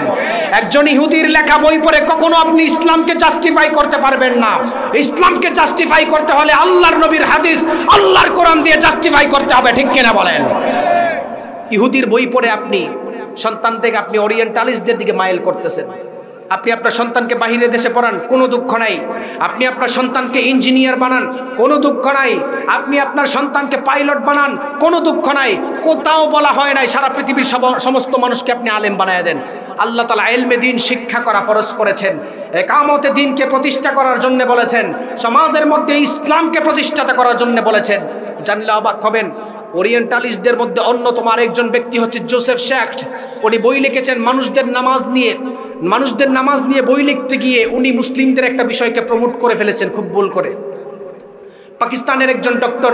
একজন ইহুদির লেখা বই পড়ে কখনো আপনি ইসলামকে জাস্টিফাই করতে পারবেন না। ইসলামকে জাস্টিফাই করতে হলে আল্লাহর নবীর হাদিস, আল্লাহর কোরআন দিয়ে জাস্টিফাই করতে হবে, ঠিক কিনা বলেন? ইহুদির বই পড়ে আপনি সন্তান থেকে আপনি ওরিয়েন্টালিস্টদের দিকে মাইল করতেছেন। আপনি আপনার সন্তানকে বাহিরে দেশে পড়ান, কোনো দুঃখ নাই। আপনি আপনার সন্তানকে ইঞ্জিনিয়ার বানান, কোনো দুঃখ নাই। আপনি আপনার সন্তানকে পাইলট বানান, কোনো দুঃখ নাই। কোথাও বলা হয় নাই সারা পৃথিবীর সমস্ত মানুষকে আপনি আলেম বানায় দেন। আল্লাহ তাআলা ইলমে দ্বীন শিক্ষা করা ফরজ করেছেন, ইকামতে দ্বীনকে প্রতিষ্ঠা করার জন্য বলেছেন, সমাজের মধ্যে ইসলামকে প্রতিষ্ঠাতা করার জন্য বলেছেন। জানলে অবাক হবেন, ওরিয়েন্টালিস্টদের মধ্যে অন্যতম আরেকজন ব্যক্তি হচ্ছে জোসেফ শেখ। উনি বই লিখেছেন মানুষদের নামাজ নিয়ে বই লিখতে গিয়ে উনি মুসলিমদের একটা বিষয়কে প্রমোট করে ফেলেছেন খুব ভুল করে। পাকিস্তানের একজন ডক্টর,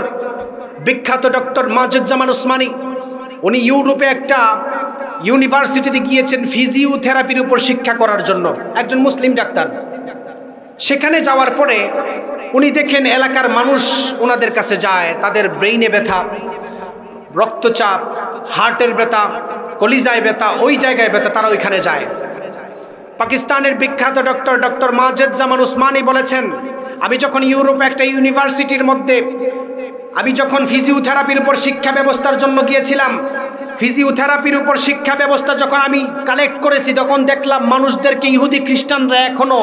বিখ্যাত ডক্টর মাজেদুজ্জামান উসমানী, উনি ইউরোপে একটা ইউনিভার্সিটিতে গিয়েছেন ফিজিওথেরাপির উপর শিক্ষা করার জন্য, একজন মুসলিম ডাক্তার। সেখানে যাওয়ার পরে উনি দেখেন এলাকার মানুষ ওনাদের কাছে যায়, তাদের ব্রেইনে ব্যথা, রক্তচাপ, হার্টের ব্যথা, কলিজায় ব্যথা, ওই জায়গায় ব্যথা, তারা ওইখানে যায়। পাকিস্তানের বিখ্যাত ডক্টর মাজেদুজ্জামান উসমানী বলেছেন, আমি যখন ইউরোপে একটা ইউনিভার্সিটির মধ্যে আমি যখন ফিজিওথেরাপির উপর শিক্ষা ব্যবস্থার জন্য গিয়েছিলাম, ফিজিওথেরাপির উপর শিক্ষা ব্যবস্থা যখন আমি কালেক্ট করেছি, তখন দেখলাম মানুষদেরকে ইহুদি খ্রিস্টানরা এখনও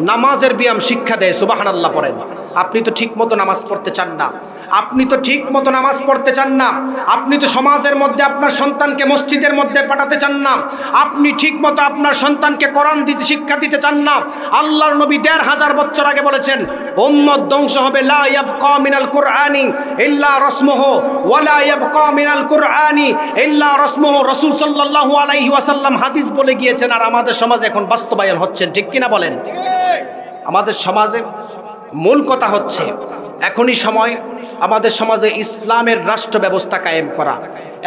নামাজের ব্যায়াম শিক্ষা দেয়। সুবহানাল্লাহ পড়েন। আপনি তো ঠিক মতো নামাজ পড়তে চান না, আপনি তো ঠিক মতো নামাজ পড়তে চান না, আপনি তো সমাজের মধ্যে আপনার সন্তানকে মসজিদের মধ্যে পাঠাতে চান না, আপনি ঠিক মতো আপনার সন্তানকে কোরআন দিতে শিক্ষা দিতে চান না। আল্লাহর নবী ১৫০০ বছর আগে বলেছেন, উম্মত ধ্বংস হবে, লা ইয়াবকা মিনাল কুরআনি ইল্লা রাসমুহু ওয়া লা ইয়াবকা মিনাল কুরআনি ইল্লা রাসমুহু। রাসূল সাল্লাল্লাহু আলাইহি ওয়াসাল্লাম হাদিস বলে গিয়েছেন, আর আমাদের সমাজে এখন বাস্তবায়ন হচ্ছেন। ঠিক কিনা বলেন? আমাদের সমাজে মূল কথা হচ্ছে, এখনই সময় আমাদের সমাজে ইসলামের রাষ্ট্র ব্যবস্থা কায়েম করা,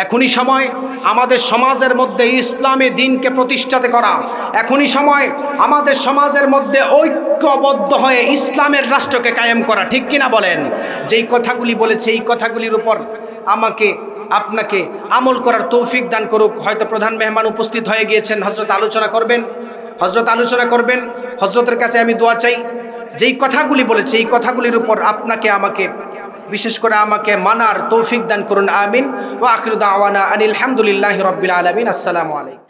এখনই সময় আমাদের সমাজের মধ্যে ইসলামী দ্বীনকে প্রতিষ্ঠা করা, এখনই সময় আমাদের সমাজের মধ্যে ঐক্যবদ্ধ হয়ে ইসলামের রাষ্ট্রকে কায়েম করা। ঠিক কিনা বলেন? যেই কথাগুলি বলেছে, এই কথাগুলির উপর আমাকে আপনাকে আমল করার তৌফিক দান করুক। হয়তো প্রধান মেহমান উপস্থিত হয়ে গিয়েছেন, হযরত আলোচনা করবেন, হযরতের কাছে আমি দোয়া চাই। যেই কথাগুলি বলেছে, এই কথাগুলির উপর আপনাকে আমাকে, বিশেষ করে আমাকে মানার তৌফিক দান করুন। আমিন। ওয়া আখিরু দাওয়ানা আনিল হামদুলিল্লাহি রাব্বিল আলামিন। আসসালামু আলাইকুম।